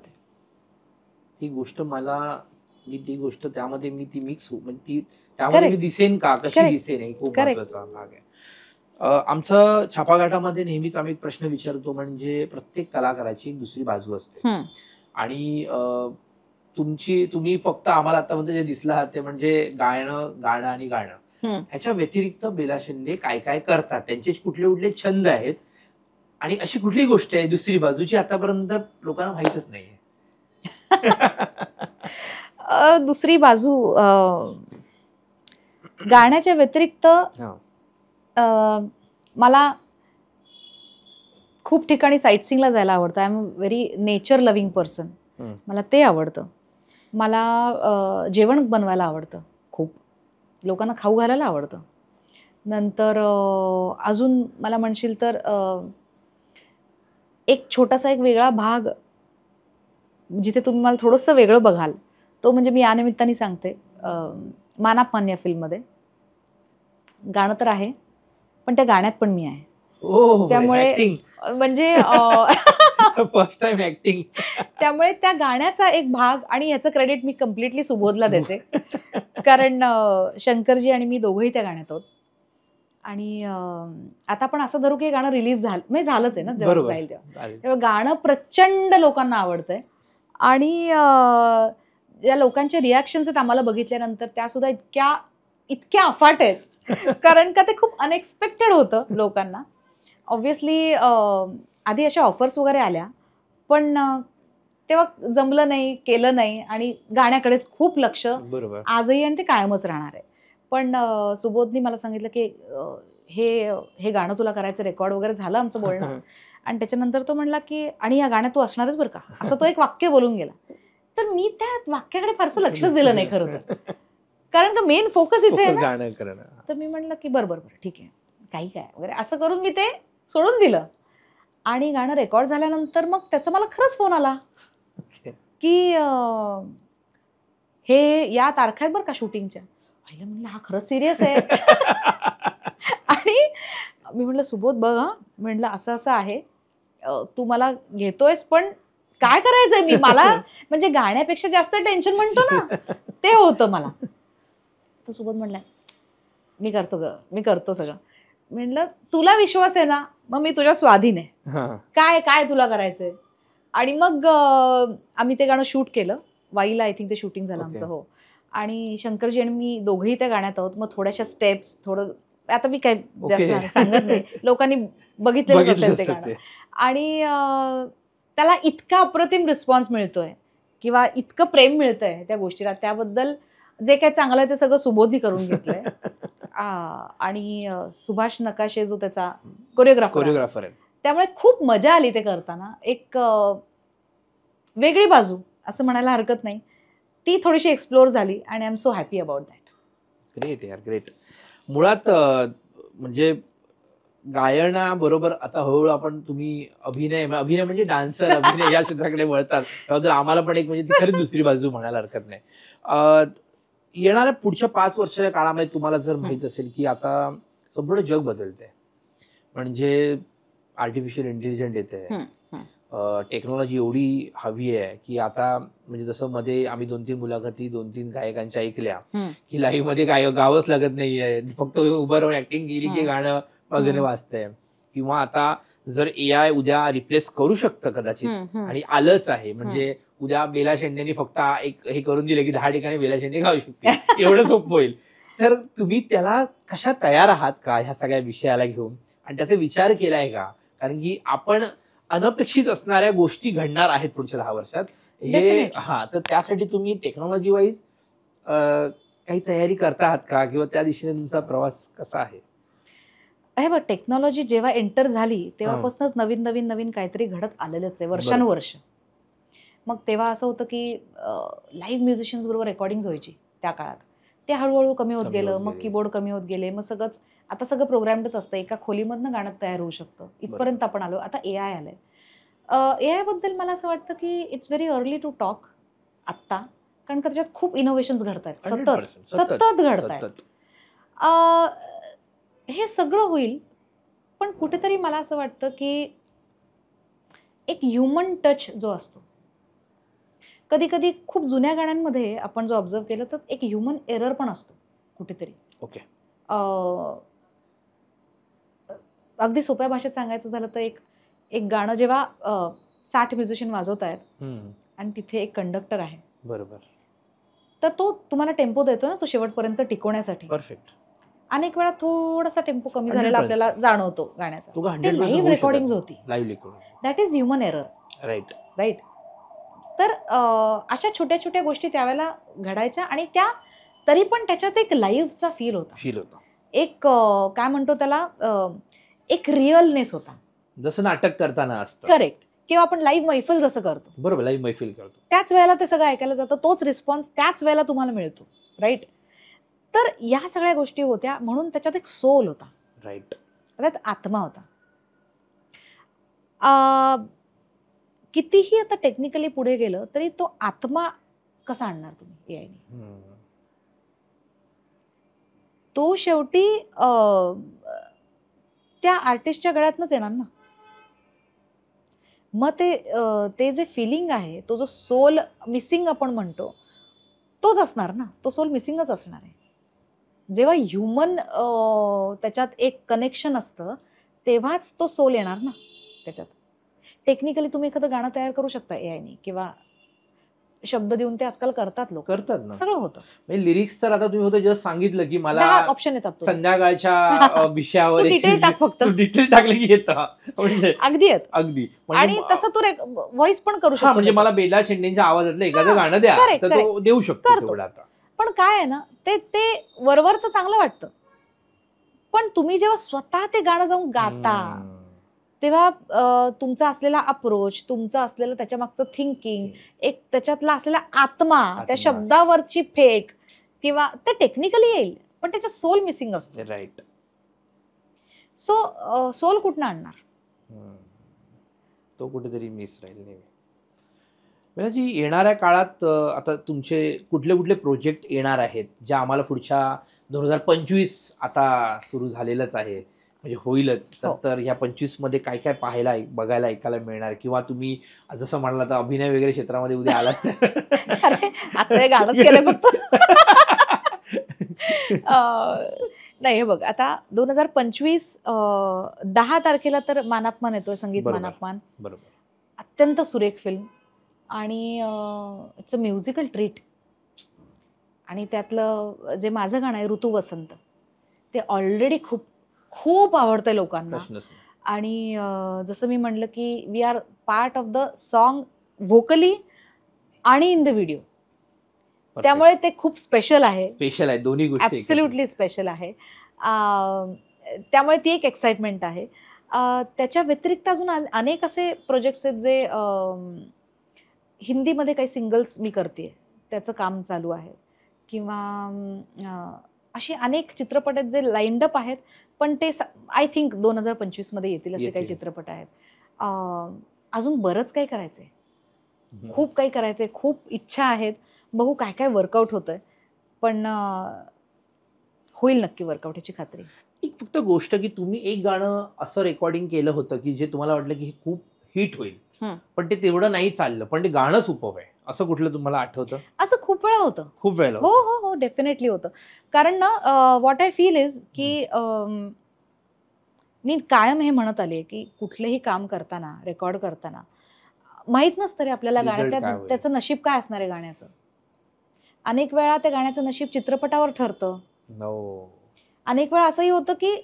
[SPEAKER 1] ती गोष्ट ती गोष्ट त्यामध्ये मी ती मिक्स म्हणजे त्यामध्ये मी दिसेन का, कशी दिसेन, हे खूप महत्वाचा भाग आहे. आमचं छापाघाटामध्ये नेहमीच आम्ही एक प्रश्न विचारतो, म्हणजे प्रत्येक कलाकाराची एक दुसरी बाजू असते. आणि तुम्ही फक्त आम्हाला आतापर्यंत जे दिसलं आहात ते म्हणजे गाणं आणि गाणं. ह्याच्या व्यतिरिक्त बेला शेंडे काय काय करतात, त्यांचे कुठले कुठले छंद आहेत, आणि अशी कुठली गोष्ट आहे दुसरी बाजूची आतापर्यंत लोकांना माहितच नाहीये?
[SPEAKER 2] दुसरी बाजू गाण्याच्या व्यतिरिक्त मला खूप ठिकाणी साईटसीइंगला जायला आवडतं. I am very nature loving person. मला ते आवडतं. मला जेवण बनवायला आवडतं, खूप लोकांना खाऊ घालायला आवडतं. नंतर अजून मला म्हणशील तर एक छोटासा एक वेगळा भाग जिथे तुम्ही मला थोडंसं वेगळं बघाल, तो म्हणजे मी या निमित्ताने सांगते, मानाप मान्य फिल्ममध्ये गाणं तर आहे, पण त्या गाण्यात पण मी आहे. त्यामुळे म्हणजे
[SPEAKER 1] फर्स्ट टाइम ऍक्टिंग.
[SPEAKER 2] त्यामुळे त्या गाण्याचा एक भाग, आणि याचं क्रेडिट मी कम्प्लिटली सुबोधला देते, कारण शंकरजी आणि मी दोघंही त्या गाण्यात आहोत. आणि आता आपण असं धरू की हे गाणं रिलीज झालं, म्हणजे झालंच आहे ना, जेव्हा जाईल तेव्हा गाणं प्रचंड लोकांना आवडतंय. आणि या लोकांचे रिॲक्शन्स आहेत आम्हाला बघितल्यानंतर, त्या सुद्धा इतक्या अफाट आहेत, कारण का ते खूप अनएक्सपेक्टेड होतं लोकांना. ऑब्व्हियसली आधी अशा ऑफर्स वगैरे आल्या, पण तेव्हा जमलं नाही, केलं नाही आणि गाण्याकडेच खूप लक्ष
[SPEAKER 1] बरोबर.
[SPEAKER 2] आजही आणि ते कायमच राहणार आहे. पण सुबोधनी मला सांगितलं की हे गाणं तुला करायचं, रेकॉर्ड वगैरे झालं आमचं बोलणं. आणि त्याच्यानंतर तो म्हणला की आणि या गाण्यात तू असणारच बरं का, असं तो एक वाक्य बोलून गेला. तर मी त्या वाक्याकडे फारसं लक्षच दिलं नाही खरं तर, कारण का मेन फोकस इथे आहे ना.
[SPEAKER 1] गाणं करणं.
[SPEAKER 2] तर मी म्हणलं की बरं ठीक आहे, काही काय वगैरे असं करून मी ते सोडून दिलं. आणि गाणं रेकॉर्ड झाल्यानंतर मग त्याचा मला खरंच फोन आला की हे या तारखा आहेत बरं का शूटिंगच्या. पहिलं म्हणलं हा खरंच सिरियस आहे. आणि मी म्हटलं सुबोध बघ हा, म्हटलं असं असं आहे, तू मला घेतोयस पण काय करायचंय मी, मला म्हणजे गाण्यापेक्षा जास्त टेन्शन म्हणतो ना ते होतं मला. तर सुबोध म्हणलाय मी करतो सगळं. म्हटलं तुला विश्वास आहे ना, मग मी तुझ्या स्वाधीन आहे, काय काय तुला करायचंय. आणि मग आम्ही ते गाणं शूट केलं. वाईला आय थिंक ते शूटिंग झालं आमचं. हो. आणि शंकरजी आणि मी दोघेही त्या गाण्यात आहोत. मग थोड्याशा स्टेप्स, थोडं आता मी काय जास्त सांगत नाही, लोकांनी बघितलेलं असेल ते गाणं. आणि त्याला इतका अप्रतिम रिस्पॉन्स मिळतोय किंवा इतकं प्रेम मिळतंय त्या गोष्टीला, त्याबद्दल जे काय चांगलं आहे ते सगळं सुबोधनी करून घेतलंय. आणि सुभाष नकाशे जो त्याचा कोरिओग्राफर आहे, त्यामुळे खूप मजा आली ते करताना. एक वेगळी बाजू असं म्हणायला हरकत नाही, ती थोडीशी एक्सप्लोअर झाली आणि I am so happy about that.
[SPEAKER 1] Great यार, ग्रेट. मुळात म्हणजे गायनाबरोबर आता हळूहळू आपण तुम्ही अभिनय म्हणजे डान्सर, अभिनय या क्षेत्राकडे वळतात. त्याबद्दल आम्हाला पण एक म्हणजे ती खरी दुसरी बाजू म्हणायला हरकत नाही. येणाऱ्या पुढच्या 5 वर्षाच्या काळामध्ये तुम्हाला जर माहित असेल की आता संपूर्ण जग बदलतंय, म्हणजे आर्टिफिशियल इंटेलिजन्स येते, टेक्नॉलॉजी एवढी हवी आहे की आता म्हणजे जसं मध्ये आम्ही 2-3 मुलाखती 2-3 गायकांच्या ऐकल्या की लाईव्ह मध्ये गावंच लागत नाहीये, फक्त उभं राहून ऍक्टिंग केली की गाणं बाजूने वाजतंय. किंवा आता जर एआय उद्या रिप्लेस करू शकतं कदाचित, आणि आलंच आहे, म्हणजे उद्या बेला शेंडेनी फक्त एक हे करून दिलं की 10 ठिकाणी बेला शेंडे गाऊ शकते, एवढं सोपं होईल. तर तुम्ही त्याला कशा तयार आहात का ह्या सगळ्या विषयाला घेऊन, आणि त्याचा विचार केलाय का? कारण की आपण अनपेक्षित असणाऱ्या गोष्टी घडणार आहेत पुढच्या 10 वर्षात हे. तर त्यासाठी तुम्ही टेक्नॉलॉजी वाईज काही तयारी करता आहात का, किंवा त्या दिशेने तुमचा प्रवास कसा आहे?
[SPEAKER 2] हे बघ, टेक्नॉलॉजी जेव्हा एंटर झाली तेव्हापासूनच नवीन काहीतरी घडत आलेलंच आहे वर्षानुवर्ष. मग तेव्हा असं होतं की लाईव्ह म्युझिशियन्स बरोबर रेकॉर्डिंग व्हायची त्या काळात, ते हळूहळू कमी होत गेलं. मग कीबोर्ड कमी होत गेले, मग सगळंच आता सगळं प्रोग्रामडच असतं, एका खोलीमधनं गाणं तयार होऊ शकतं, इथपर्यंत आपण आलो. आता एआय आलंय. एआय बद्दल मला असं वाटतं की it's very early to talk आत्ता, कारण का त्याच्यात खूप इनोव्हेशन्स घडतायत, सतत घडतायत. हे सगळं होईल, पण कुठेतरी मला असं वाटतं की एक ह्युमन टच जो असतो, कधी कधी खूप जुन्या गाण्यांमध्ये आपण जो ऑब्झर्व केलं तर एक ह्युमन एरर पण असतो कुठेतरी.
[SPEAKER 1] ओके.
[SPEAKER 2] अगदी सोप्या भाषेत सांगायचं झालं तर एक गाणं जेव्हा 60 म्युझिशियन वाजवत आहेत आणि तिथे एक कंडक्टर आहे, बरोबर, तर तो तुम्हाला टेम्पो देतो ना तो शेवटपर्यंत टिकवण्यासाठी. परफेक्ट. अनेक वेळा थोडासा टेम्पो कमी झालेला आपल्याला जाणवतो गाण्याचा. ते लाईव्ह रेकॉर्डिंग होती, that is human error. Right. तर अशा छोट्या छोट्या गोष्टी त्यावेळेला घडायच्या आणि त्या तरी पण त्याच्यात एक लाईव्हचा फील होता. एक काय म्हणतो त्याला, एक रिअलनेस होता, जसं नाटक करताना असतं. करेक्ट. किंवा आपण लाईव्ह मैफिल जसं करतो, बरोबर, लाईव्ह मैफिल करतो त्याच वेळेला ते सगळं ऐकायला जातं, तोच रिस्पॉन्स त्याच वेळेला तुम्हाला मिळतो. राईट. तर या सगळ्या गोष्टी होत्या, म्हणून त्याच्यात एक सोल होता. राईट. त्यात आत्मा होता. कितीही आता टेक्निकली पुढे गेलं तरी तो आत्मा कसा आणणार तुम्ही एआयने? तो शेवटी त्या आर्टिस्टच्या गळ्यातनच येणार ना. मग ते जे फिलिंग आहे, तो जो सोल मिसिंग आपण म्हणतो, तोच असणार ना, तो सोल मिसिंगच असणार आहे. जेव्हा ह्युमन त्याच्यात एक कनेक्शन असतं तेव्हाच तो सोल येणार ना त्याच्यात. टेक्निकली तुम्ही एखादं गाणं तयार करू शकता एआयने, किंवा शब्द देऊन ते आजकाल करतात लोक,
[SPEAKER 1] करतात ना.
[SPEAKER 2] सगळं होतं.
[SPEAKER 1] म्हणजे लिरिक्स तर आता तुम्ही होतं जस्ट सांगितलं की मला
[SPEAKER 2] 10 ऑप्शन येतात तुला.
[SPEAKER 1] संध्याकाळच्या विषयावर
[SPEAKER 2] तू डिटेल टाक फक्त.
[SPEAKER 1] डिटेल टाकले की येतं म्हणजे
[SPEAKER 2] अगदी आहेत.
[SPEAKER 1] अगदी
[SPEAKER 2] आणि तसं तू व्हॉइस पण करू
[SPEAKER 1] हा
[SPEAKER 2] शकतो
[SPEAKER 1] म्हणजे
[SPEAKER 2] त्याच्यात.
[SPEAKER 1] मला बेला शेंडेंच्या आवाजातलं एखादं
[SPEAKER 2] हा,
[SPEAKER 1] गाणं द्या
[SPEAKER 2] correct,
[SPEAKER 1] तर तो देऊ शकतो
[SPEAKER 2] करतो.
[SPEAKER 1] तेवढं आता.
[SPEAKER 2] पण काय आहे ना, ते वरवरचं चांगलं वाटतं, पण तुम्ही जेव्हा स्वतः ते गाणं जाऊन गाता तेव्हा तुमचा असलेला अप्रोच, तुमचं असलेलं त्याच्या मागचं थिंकिंग, एक त्याच्यातला असलेला आत्मा, त्या शब्दावरची फेक किंवा ते टेक्निकली येईल पण त्याच्यात सोल मिसिंग असतो.
[SPEAKER 1] राईट.
[SPEAKER 2] सो सोल कुठनं आणणार?
[SPEAKER 1] तो कुठेतरी मिस राहील नेहमी. म्हणजे जी येणाऱ्या काळात आता तुमचे कुठले कुठले प्रोजेक्ट येणार आहेत ज्या आम्हाला पुढच्या 2025 आता सुरू झालेलंच आहे म्हणजे होईलच तर ह्या 25 मध्ये काय काय पाहायला बघायला ऐकायला मिळणार किंवा तुम्ही जसं म्हणाला तर अभिनय वगैरे क्षेत्रामध्ये उद्या आलात
[SPEAKER 2] अरे आता हे गाणंच केलंय फक्त. नाही हे बघ आता 2025 10 तारखेला तर मानापमान येतोय, संगीत
[SPEAKER 1] बरोबर.
[SPEAKER 2] मानापमान.
[SPEAKER 1] बरोबर.
[SPEAKER 2] अत्यंत सुरेख फिल्म आणि इट्स अ म्युझिकल ट्रीट. आणि त्यातलं जे माझं गाणं आहे ऋतू वसंत ते ऑलरेडी खूप खूप आवडतंय लोकांना.
[SPEAKER 1] प्रश्नच नाही.
[SPEAKER 2] आणि जसं मी म्हणलं की we are part of the song vocally आणि इन द व्हिडिओ, त्यामुळे ते खूप स्पेशल आहे.
[SPEAKER 1] स्पेशल आहे दोन्ही गोष्टी.
[SPEAKER 2] ॲब्सोल्युटली स्पेशल आहे. त्यामुळे ती एक एक्साइटमेंट आहे. त्याच्या व्यतिरिक्त अजून अनेक असे प्रोजेक्ट्स आहेत जे हिंदीमध्ये काही सिंगल्स मी करते, त्याचं काम चालू आहे. किंवा असे अनेक चित्रपट आहेत जे लाईंड अप आहेत पण ते आय थिंक 2025 मध्ये येतील असे काही चित्रपट आहेत. अजून बरंच काही करायचंय, खूप काही करायचंय, खूप इच्छा आहेत. बघू काय काय वर्कआउट होतंय, पण होईल नक्की वर्कआउट याची खात्री.
[SPEAKER 1] एक फक्त गोष्ट की तुम्ही एक गाणं असं रेकॉर्डिंग केलं होतं की जे तुम्हाला वाटलं की हे खूप हिट होईल पण ते तेवढं नाही चाललं पण ते गाणं सुपर्ब आहे असं कुठलं तुम्हाला आठवतं?
[SPEAKER 2] असं खूप वेळा होतं.
[SPEAKER 1] खूप वेळेला?
[SPEAKER 2] हो हो हो डेफिनेटली होतं. कारण ना व्हॉट आय फील इज की मी कायम हे म्हणत आले की कुठलंही काम करताना, रेकॉर्ड करताना माहित नसतं रे आपल्याला गाण्यात त्याचं नशीब काय असणार आहे गाण्याचं. अनेक वेळा त्या गाण्याचं नशीब चित्रपटावर ठरतं. अनेक वेळा असंही होतं की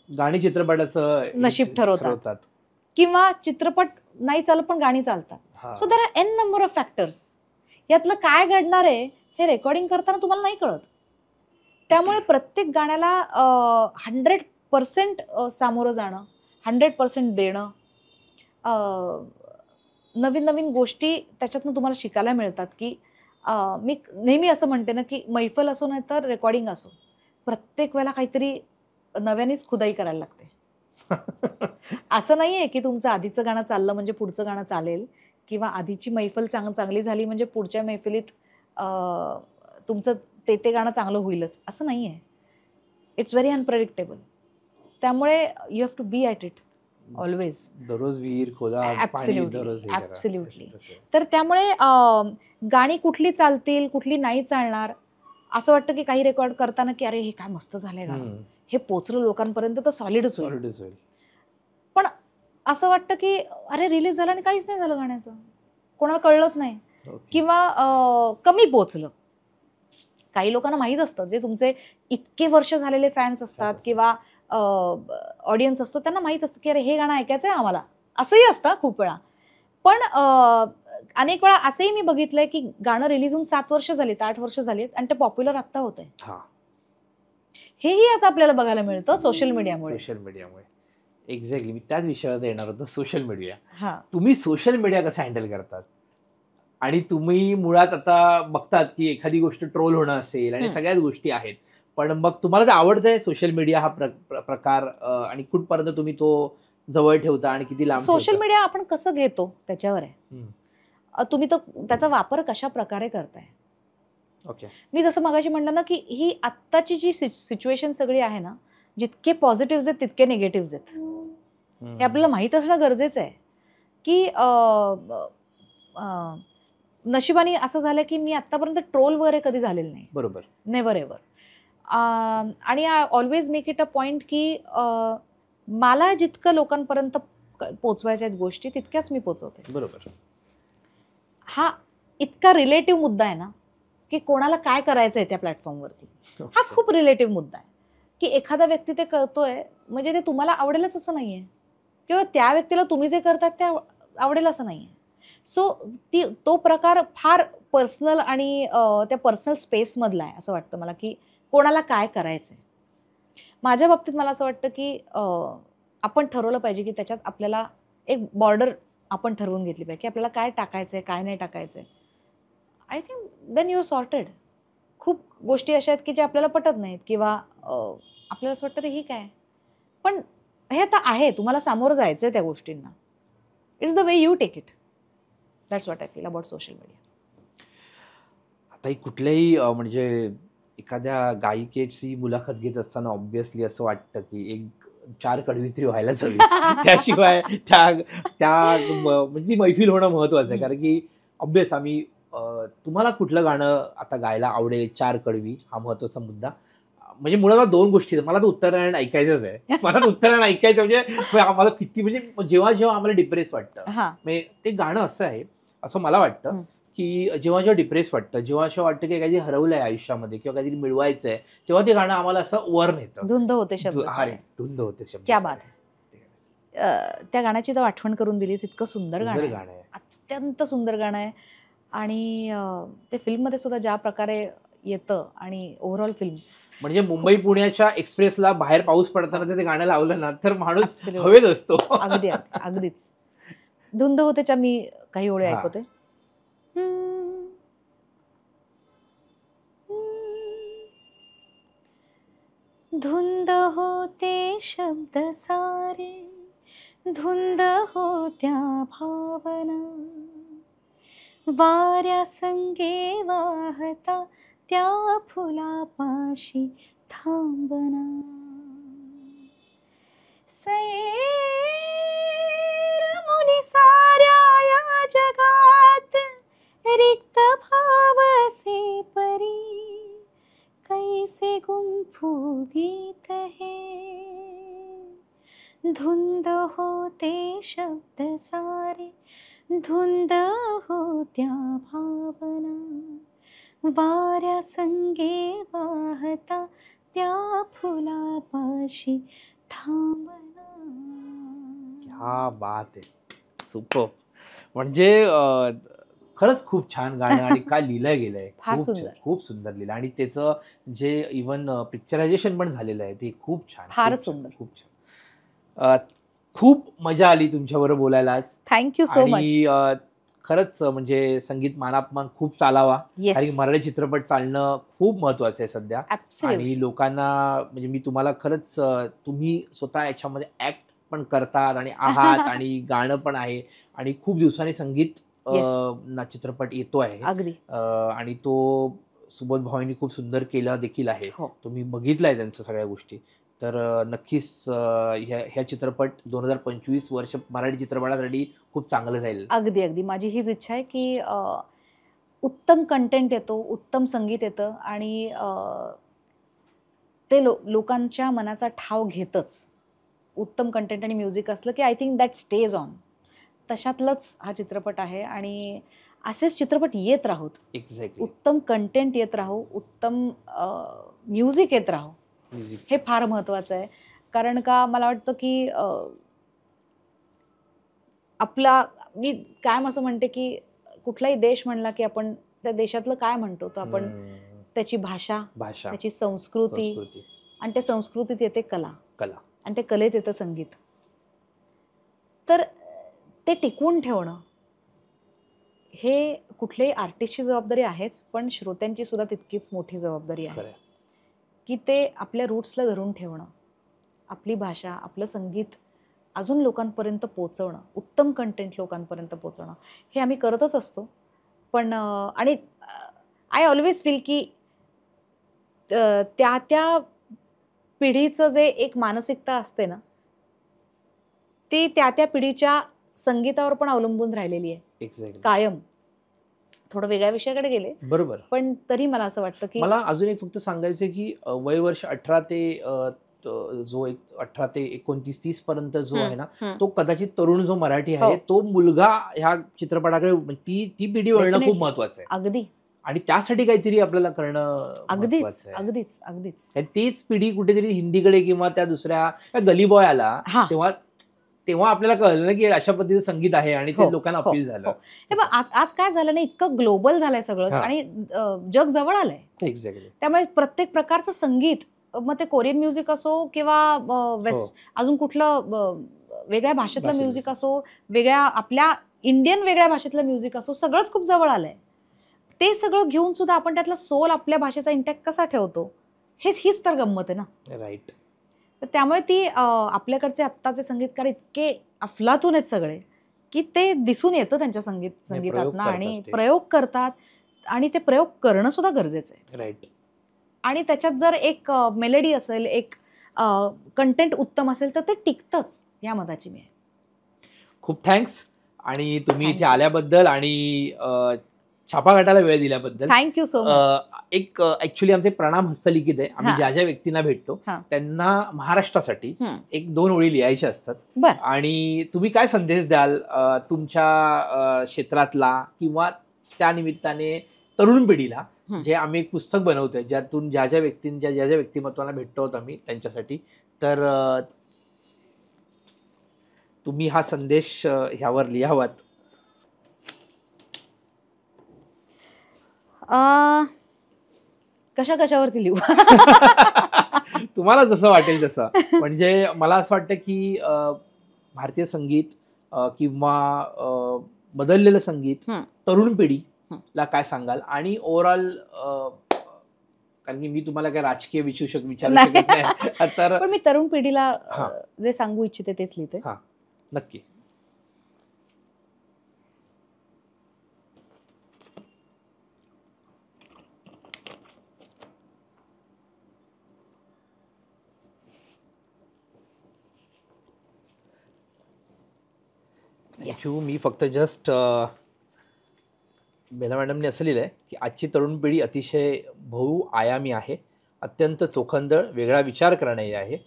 [SPEAKER 1] गाणी चित्रपटाचं
[SPEAKER 2] नशीब ठरवतात किंवा चित्रपट नाही चालत पण गाणी चालतात. So there are n number of factors. यातलं काय घडणार आहे हे रेकॉर्डिंग करताना तुम्हाला नाही कळत. त्यामुळे प्रत्येक गाण्याला 100% सामोरं जाणं, 100% देणं, नवीन नवीन गोष्टी त्याच्यातनं तुम्हाला शिकायला मिळतात. की मी नेहमी असं म्हणते ना की मैफल असो नाही तर रेकॉर्डिंग असो, प्रत्येक वेळेला काहीतरी नव्यानेच खुदाई करायला लागते. असं नाहीये की तुमचं आधीचं गाणं चाललं म्हणजे पुढचं गाणं चालेल किंवा आधीची मैफल चांगली झाली म्हणजे पुढच्या मैफलीत तुमचं ते गाणं चांगलं होईलच असं नाहीये. It's very unpredictable. त्यामुळे you have to be at it always.
[SPEAKER 1] दररोज विहीर खोदा,
[SPEAKER 2] ॲब्सोल्युटली. तर त्यामुळे गाणी कुठली चालतील कुठली नाही चालणार असं वाटतं की काही रेकॉर्ड करताना की अरे हे काय मस्त झालंय गाणं, हे पोचलं लोकांपर्यंत तर सॉलिडच होईल. पण असं वाटतं की अरे रिलीज झालं आणि काहीच नाही झालं गाण्याचं, कोणाला कळलंच नाही किंवा कमी पोचलं. काही लोकांना माहीत असतं, जे तुमचे इतके वर्ष झालेले फॅन्स असतात किंवा ऑडियन्स असतो त्यांना माहीत असतं की अरे हे गाणं ऐकायचं आहे आम्हाला, असंही असतं खूप वेळा. पण अनेक वेळा असंही मी बघितलंय की गाणं रिलीज होऊन 7 वर्ष झालीत, 8 वर्ष झालीत आणि ते पॉप्युलर आत्ता होतंय. हेही आता आपल्याला बघायला मिळतं सोशल मीडियामुळे.
[SPEAKER 1] एक्झॅक्टली, मी त्याच विषयावर येणार होतो. सोशल मीडिया, तुम्ही सोशल मीडिया कसं हँडल करतात? आणि तुम्ही मुळात आता बघतात की एखादी गोष्ट ट्रोल होणं असेल आणि सगळ्याच गोष्टी आहेत, पण मग तुम्हाला ते आवडतंय सोशल मीडिया हा प्रकार आणि कुठपर्यंत तुम्ही तो जवळ ठेवता आणि किती लांब?
[SPEAKER 2] सोशल मीडिया आपण कसं घेतो त्याच्यावर आहे. तुम्ही तो त्याचा वापर कशा प्रकारे करताय.
[SPEAKER 1] ओके. मी
[SPEAKER 2] जसं मगाशी म्हणलं ना की ही आत्ताची जी सिच्युएशन सगळी आहे ना, जितके पॉझिटिव्ह आहेत तितके निगेटिव्ह आहेत. हे आपल्याला माहीत असणं गरजेचं आहे की नशिबाने असं झालं की मी आतापर्यंत ट्रोल वगैरे कधी झालेलं नाही.
[SPEAKER 1] बरोबर.
[SPEAKER 2] Never ever. आणि I always make it a point की मला जितकं लोकांपर्यंत पोचवायच्या आहेत गोष्टी तितक्याच मी पोचवते.
[SPEAKER 1] बरोबर.
[SPEAKER 2] हा इतका रिलेटिव्ह मुद्दा आहे ना, की कोणाला काय करायचं आहे त्या प्लॅटफॉर्मवरती. हा खूप रिलेटिव्ह मुद्दा आहे, की एखादा व्यक्ती ते करतोय म्हणजे ते तुम्हाला आवडेलच असं नाहीये, किंवा त्या व्यक्तीला तुम्ही जे करतात ते आवडेल असं नाहीये. सो तो प्रकार फार पर्सनल आणि त्या पर्सनल स्पेसमधला आहे असं वाटतं मला, की कोणाला काय करायचंय. माझ्या बाबतीत मला असं वाटतं, की आपण ठरवलं पाहिजे, की त्याच्यात आपल्याला एक बॉर्डर आपण ठरवून घेतली पाहिजे, की आपल्याला काय टाकायचंय, काय नाही टाकायचंय. I think then you are sorted. खूप गोष्टी अशा आहेत, की ज्या आपल्याला पटत नाहीत, किंवा आपल्याला असं वाटतं, हे काय? पण हे आता आहे, तुम्हाला सामोरं जायचंय त्या गोष्टींना. It's the way you take it. That's what I feel about social media.
[SPEAKER 1] आता ही कुठल्याही म्हणजे एखाद्या गायिकेची मुलाखत घेत असताना ऑब्व्हियसली असं वाटतं की एक 4 कडवी तरी व्हायलाच हवी. त्याशिवाय त्या त्या म्हणजे ती मैफिल होणं महत्वाचं आहे. कारण की ऑब्व्हियस आम्ही तुम्हाला कुठलं गाणं आता गायला आवडेल 4 कडवी हा महत्वाचा मुद्दा. म्हणजे मुळात मला 2 गोष्टी आहेत. मला तर उत्तरायण ऐकायचंच आहे. मला तर उत्तरायण ऐकायचं म्हणजे आम्हाला किती म्हणजे जेव्हा जेव्हा आम्हाला डिप्रेस वाटतं
[SPEAKER 2] हां.
[SPEAKER 1] म्हणजे ते गाणं असं आहे असं मला वाटतं की जेव्हा जेव्हा डिप्रेस वाटतं, जेव्हा असं वाटतं की काहीतरी हरवलंय आयुष्यामध्ये किंवा काहीतरी मिळवायचंय, तेव्हा ते गाणं आम्हाला असं वर नेतं.
[SPEAKER 2] धुंद होते शब्द
[SPEAKER 1] अरे
[SPEAKER 2] सारे.
[SPEAKER 1] धुंद होते शब्द
[SPEAKER 2] क्या
[SPEAKER 1] सारे.
[SPEAKER 2] बात है. त्या गाण्याची तर आठवण करून दिलीस. इतकं सुंदर गाणं
[SPEAKER 1] सुंदर
[SPEAKER 2] आहे.
[SPEAKER 1] गाणं आहे.
[SPEAKER 2] अत्यंत सुंदर गाणं आहे. आणि ते फिल्ममध्ये सुद्धा ज्या प्रकारे येतं, आणि ओव्हरऑल फिल्म
[SPEAKER 1] म्हणजे मुंबई पुण्याच्या एक्सप्रेसला बाहेर पाऊस पडताना ते गाणं लावलं ना तर माणूस
[SPEAKER 2] Absolutely.
[SPEAKER 1] हवेत असतो.
[SPEAKER 2] अगदी अगदी अगदीच. धुंद होतेच्या मी काही ओळी
[SPEAKER 1] हा.
[SPEAKER 2] ऐकवते. धुंद होते शब्द सारे, धुंद होत्या भावना, वाऱ्या संगे वाहता त्या फुलापाशी थांबना. सैर मुली साऱ्या या जगात, रिक्त भाव से परी, कैसे गुंफू गीत है. धुंद होते शब्द सारे, धुंद होत्या भावना, वाऱ्या संगे वाहता त्या फुलापाशी थांबना.
[SPEAKER 1] क्या बात आहे. सुपर. म्हणजे खरंच खूप छान गाणं आणि काय लिहिलं गेलंय.
[SPEAKER 2] फार
[SPEAKER 1] खूप
[SPEAKER 2] सुंदर.
[SPEAKER 1] छान, खूप सुंदर लिहिलं आणि त्याचं जे इव्हन पिक्चरायझेशन पण झालेलं आहे ते खूप छान.
[SPEAKER 2] फारच
[SPEAKER 1] खूप छान,
[SPEAKER 2] सुंदर.
[SPEAKER 1] खूप छान. खूप मजा आली तुमच्याबरोबर बोलायलाच.
[SPEAKER 2] Thank you so much.
[SPEAKER 1] आणि खरंच म्हणजे संगीत मानापमान खूप चालावा.
[SPEAKER 2] येस.
[SPEAKER 1] कारण की मराठी चित्रपट चालणं खूप महत्वाचं आहे सध्या.
[SPEAKER 2] ऍब्सोल्युटली.
[SPEAKER 1] आणि लोकांना म्हणजे मी तुम्हाला खरंच तुम्ही स्वतः याच्यामध्ये ऍक्ट पण करतात आणि आहात आणि गाणं पण आहे आणि खूप दिवसांनी संगीत
[SPEAKER 2] येस.
[SPEAKER 1] ना चित्रपट येतो आहे.
[SPEAKER 2] अगदी.
[SPEAKER 1] आणि तो सुबोध भाऊंनी खूप सुंदर केला देखील आहे.
[SPEAKER 2] हो.
[SPEAKER 1] तुम्ही बघितलाय त्यांच्या सगळ्या गोष्टी. तर नक्कीच ह्या चित्रपट 2025 वर्ष मराठी चित्रपटासाठी खूप चांगलं जाईल.
[SPEAKER 2] अगदी अगदी माझी हीच इच्छा आहे, की उत्तम कंटेंट येतो, उत्तम संगीत येतं, आणि ते लोकांच्या मनाचा ठाव घेतच. उत्तम कंटेंट आणि म्युझिक असलं, की I think that stage on. तशातलंच हा चित्रपट आहे, आणि असेच चित्रपट येत राहूत.
[SPEAKER 1] एक्झॅक्टली.
[SPEAKER 2] उत्तम कंटेंट येत राहू, उत्तम म्युझिक येत राहू.
[SPEAKER 1] म्युझिक.
[SPEAKER 2] हे फार महत्त्वाचं आहे. कारण का मला वाटतं, की आपला मी कायम असं म्हणते, की कुठलाही देश म्हणला, की आपण त्या देशातलं काय म्हणतो, तर आपण त्याची भाषा, त्याची संस्कृती, आणि त्या संस्कृतीत येते कला, आणि त्या कलेत येतं संगीत. तर ते टिकवून ठेवणं हे कुठल्याही आर्टिस्टची जबाबदारी आहेच, पण श्रोत्यांची सुद्धा तितकीच मोठी जबाबदारी आहे, की ते आपल्या रूट्सला धरून ठेवणं, आपली भाषा, आपलं संगीत अजून लोकांपर्यंत पोहोचवणं, उत्तम कंटेंट लोकांपर्यंत पोहोचवणं, हे आम्ही करतच असतो. पण आणि आय ऑलवेज फील, की त्या त्या पिढीचं जे एक मानसिकता असते ना, ती त्या त्या पिढीच्या संगीतावर पण अवलंबून राहिलेली आहे.
[SPEAKER 1] एक्झॅक्टली.
[SPEAKER 2] कायम. थोडं वेगळ्या विषयाकडे गेले,
[SPEAKER 1] बरोबर.
[SPEAKER 2] पण तरी मला असं वाटतं, की
[SPEAKER 1] मला अजून एक फक्त सांगायचं की वय वर्ष 18 ते जो एक 18 ते 29-30 पर्यंत जो
[SPEAKER 2] हम्म,
[SPEAKER 1] आहे ना,
[SPEAKER 2] हम्म.
[SPEAKER 1] तो कदाचित तरुण जो मराठी आहे
[SPEAKER 2] हो.
[SPEAKER 1] तो मुलगा ह्या चित्रपटाकडे ती पिढी वळणं खूप
[SPEAKER 2] Definitely.
[SPEAKER 1] महत्वाचं आहे
[SPEAKER 2] अगदी
[SPEAKER 1] आणि त्यासाठी काहीतरी आपल्याला करणं
[SPEAKER 2] अगदीच
[SPEAKER 1] महत्वाचं आहे.
[SPEAKER 2] अगदीच अगदीच
[SPEAKER 1] आणि तीच पिढी कुठेतरी हिंदीकडे किंवा त्या दुसऱ्या गली बॉय आला
[SPEAKER 2] हा
[SPEAKER 1] तेव्हा तेव्हा आपल्याला कळलं ना की अशा पद्धतीचं संगीत आहे आणि
[SPEAKER 2] हो,
[SPEAKER 1] ते लोकांना
[SPEAKER 2] हो,
[SPEAKER 1] अपील
[SPEAKER 2] हो.
[SPEAKER 1] झालं.
[SPEAKER 2] हे बघ आज काय झालं ना, इतकं ग्लोबल झालंय सगळंच
[SPEAKER 1] हा.
[SPEAKER 2] आणि जग जवळ आलंय खूप.
[SPEAKER 1] एक्झॅक्टली.
[SPEAKER 2] त्यामुळे प्रत्येक प्रकारचं संगीत, मग ते कोरियन म्युझिक असो किंवा वेस्ट अजून कुठलं वेगळ्या भाषेतलं
[SPEAKER 1] भाषेतलं.
[SPEAKER 2] म्युझिक असो, वेगळ्या आपल्या इंडियन वेगळ्या भाषेतलं म्युझिक असो, सगळंच खूप जवळ आलंय. ते सगळं घेऊन सुद्धा आपण त्यातला सोल आपल्या भाषेचा इंटॅक्ट कसा ठेवतो, हीच तर गंमत आहे ना.
[SPEAKER 1] राईट.
[SPEAKER 2] तर त्यामुळे ती आपल्याकडचे आत्ताचे संगीतकार इतके अफलातून आहेत सगळे, की ते दिसून येतं त्यांच्या संगीतातनं आणि
[SPEAKER 1] करतात ते.
[SPEAKER 2] प्रयोग करतात आणि ते प्रयोग करणं सुद्धा गरजेचं आहे.
[SPEAKER 1] राईट.
[SPEAKER 2] आणि त्याच्यात जर एक मेलडी असेल, एक कंटेंट उत्तम असेल, तर ते टिकतंच, या मताची मी आहे.
[SPEAKER 1] खूप थँक्स आणि तुम्ही
[SPEAKER 2] Thank
[SPEAKER 1] इथे
[SPEAKER 2] you.
[SPEAKER 1] आल्याबद्दल आणि छापाघाटाला वेळ दिल्याबद्दल.
[SPEAKER 2] Thank you so much.
[SPEAKER 1] एक ऍक्च्युली आमचे प्रणाम हस्तलिखित आहे. आम्ही
[SPEAKER 2] हा.
[SPEAKER 1] ज्या ज्या व्यक्तींना भेटतो
[SPEAKER 2] हा.
[SPEAKER 1] त्यांना महाराष्ट्रासाठी
[SPEAKER 2] हम्म.
[SPEAKER 1] 1-2 ओळी लिहायच्या असतात.
[SPEAKER 2] बर.
[SPEAKER 1] आणि तुम्ही काय संदेश द्याल तुमच्या क्षेत्रातला किंवा त्या निमित्ताने तरुण पिढीला, जे आम्ही एक पुस्तक बनवतोय ज्यातून ज्या ज्या व्यक्तिमत्वाला भेटतो आहोत आम्ही त्यांच्यासाठी, तर तुम्ही हा संदेश ह्यावर लिहावात.
[SPEAKER 2] कशावरती लिहू?
[SPEAKER 1] तुम्हाला जसं वाटेल तसं. म्हणजे मला असं वाटतं की भारतीय संगीत किंवा बदललेलं संगीत तरुण पिढीला काय सांगाल आणि ओव्हरऑल, कारण की मी तुम्हाला काय राजकीय विचारू शकत नाही तर
[SPEAKER 2] पण मी तरुण पिढीला
[SPEAKER 1] हा.
[SPEAKER 2] जे सांगू इच्छिते तेच लिहिते.
[SPEAKER 1] हा, नक्की.
[SPEAKER 2] Yes.
[SPEAKER 1] मी फक्त जस्ट बेला मॅडमने असं लिहिलंय की आजची तरुण पिढी अतिशय बहुआयामी आहे, अत्यंत चोखंदळ, वेगळा विचार करणारी आहे.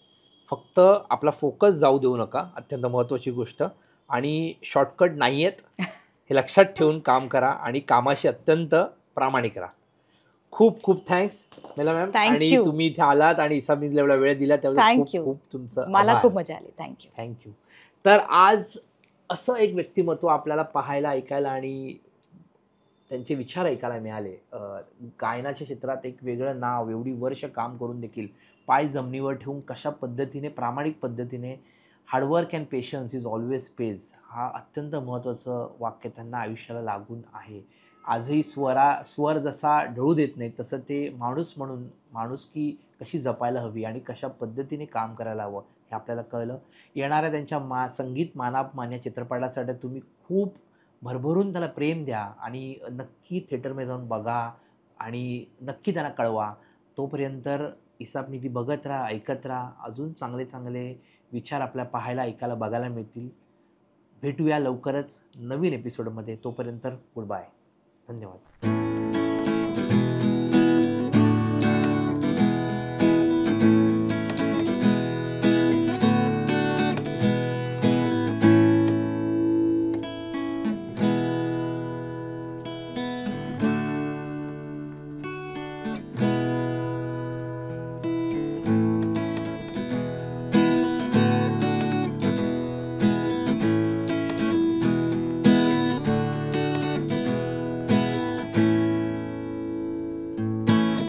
[SPEAKER 1] फक्त आपला फोकस जाऊ देऊ नका, अत्यंत महत्त्वाची गोष्ट. आणि शॉर्टकट नाही आहेत हे लक्षात ठेवून काम करा आणि कामाशी अत्यंत प्रामाणिक राहा. खूप खूप थँक्स मेला मॅम.
[SPEAKER 2] Thank
[SPEAKER 1] आणि
[SPEAKER 2] you.
[SPEAKER 1] तुम्ही इथे आलात आणि इसाबनीला एवढा वेळ दिला त्याबद्दल
[SPEAKER 2] Thank
[SPEAKER 1] खूप
[SPEAKER 2] you.
[SPEAKER 1] खूप तुमचं
[SPEAKER 2] मला
[SPEAKER 1] आभार.
[SPEAKER 2] खूप मजा आली. थँक्यू.
[SPEAKER 1] थँक्यू. तर आज असं एक व्यक्तिमत्व आपल्याला पाहायला, ऐकायला आणि त्यांचे विचार ऐकायला मिळाले. गायनाच्या क्षेत्रात एक वेगळं नाव, एवढी वर्ष काम करून देखील पाय जमिनीवर ठेवून कशा पद्धतीने, प्रामाणिक पद्धतीने, hard work and patience is always page, हा अत्यंत महत्त्वाचं वाक्य त्यांना आयुष्याला लागून आहे. आजही स्वर जसा ढळू देत नाही तसं ते माणूस म्हणून माणुसकी कशी जपायला हवी आणि कशा पद्धतीने काम करायला हवं हे आपल्याला कळलं. येणाऱ्या त्यांच्या संगीत मानापमान या चित्रपटासाठी तुम्ही खूप भरभरून त्याला प्रेम द्या आणि नक्की थिएटरमध्ये जाऊन बघा आणि नक्की त्यांना कळवा. तोपर्यंत इसापनीती बघत राहा, ऐकत राहा. अजून चांगले चांगले विचार आपल्याला पाहायला, ऐकायला, बघायला मिळतील. भेटूया लवकरच नवीन एपिसोडमध्ये. तोपर्यंत गुड बाय. धन्यवाद.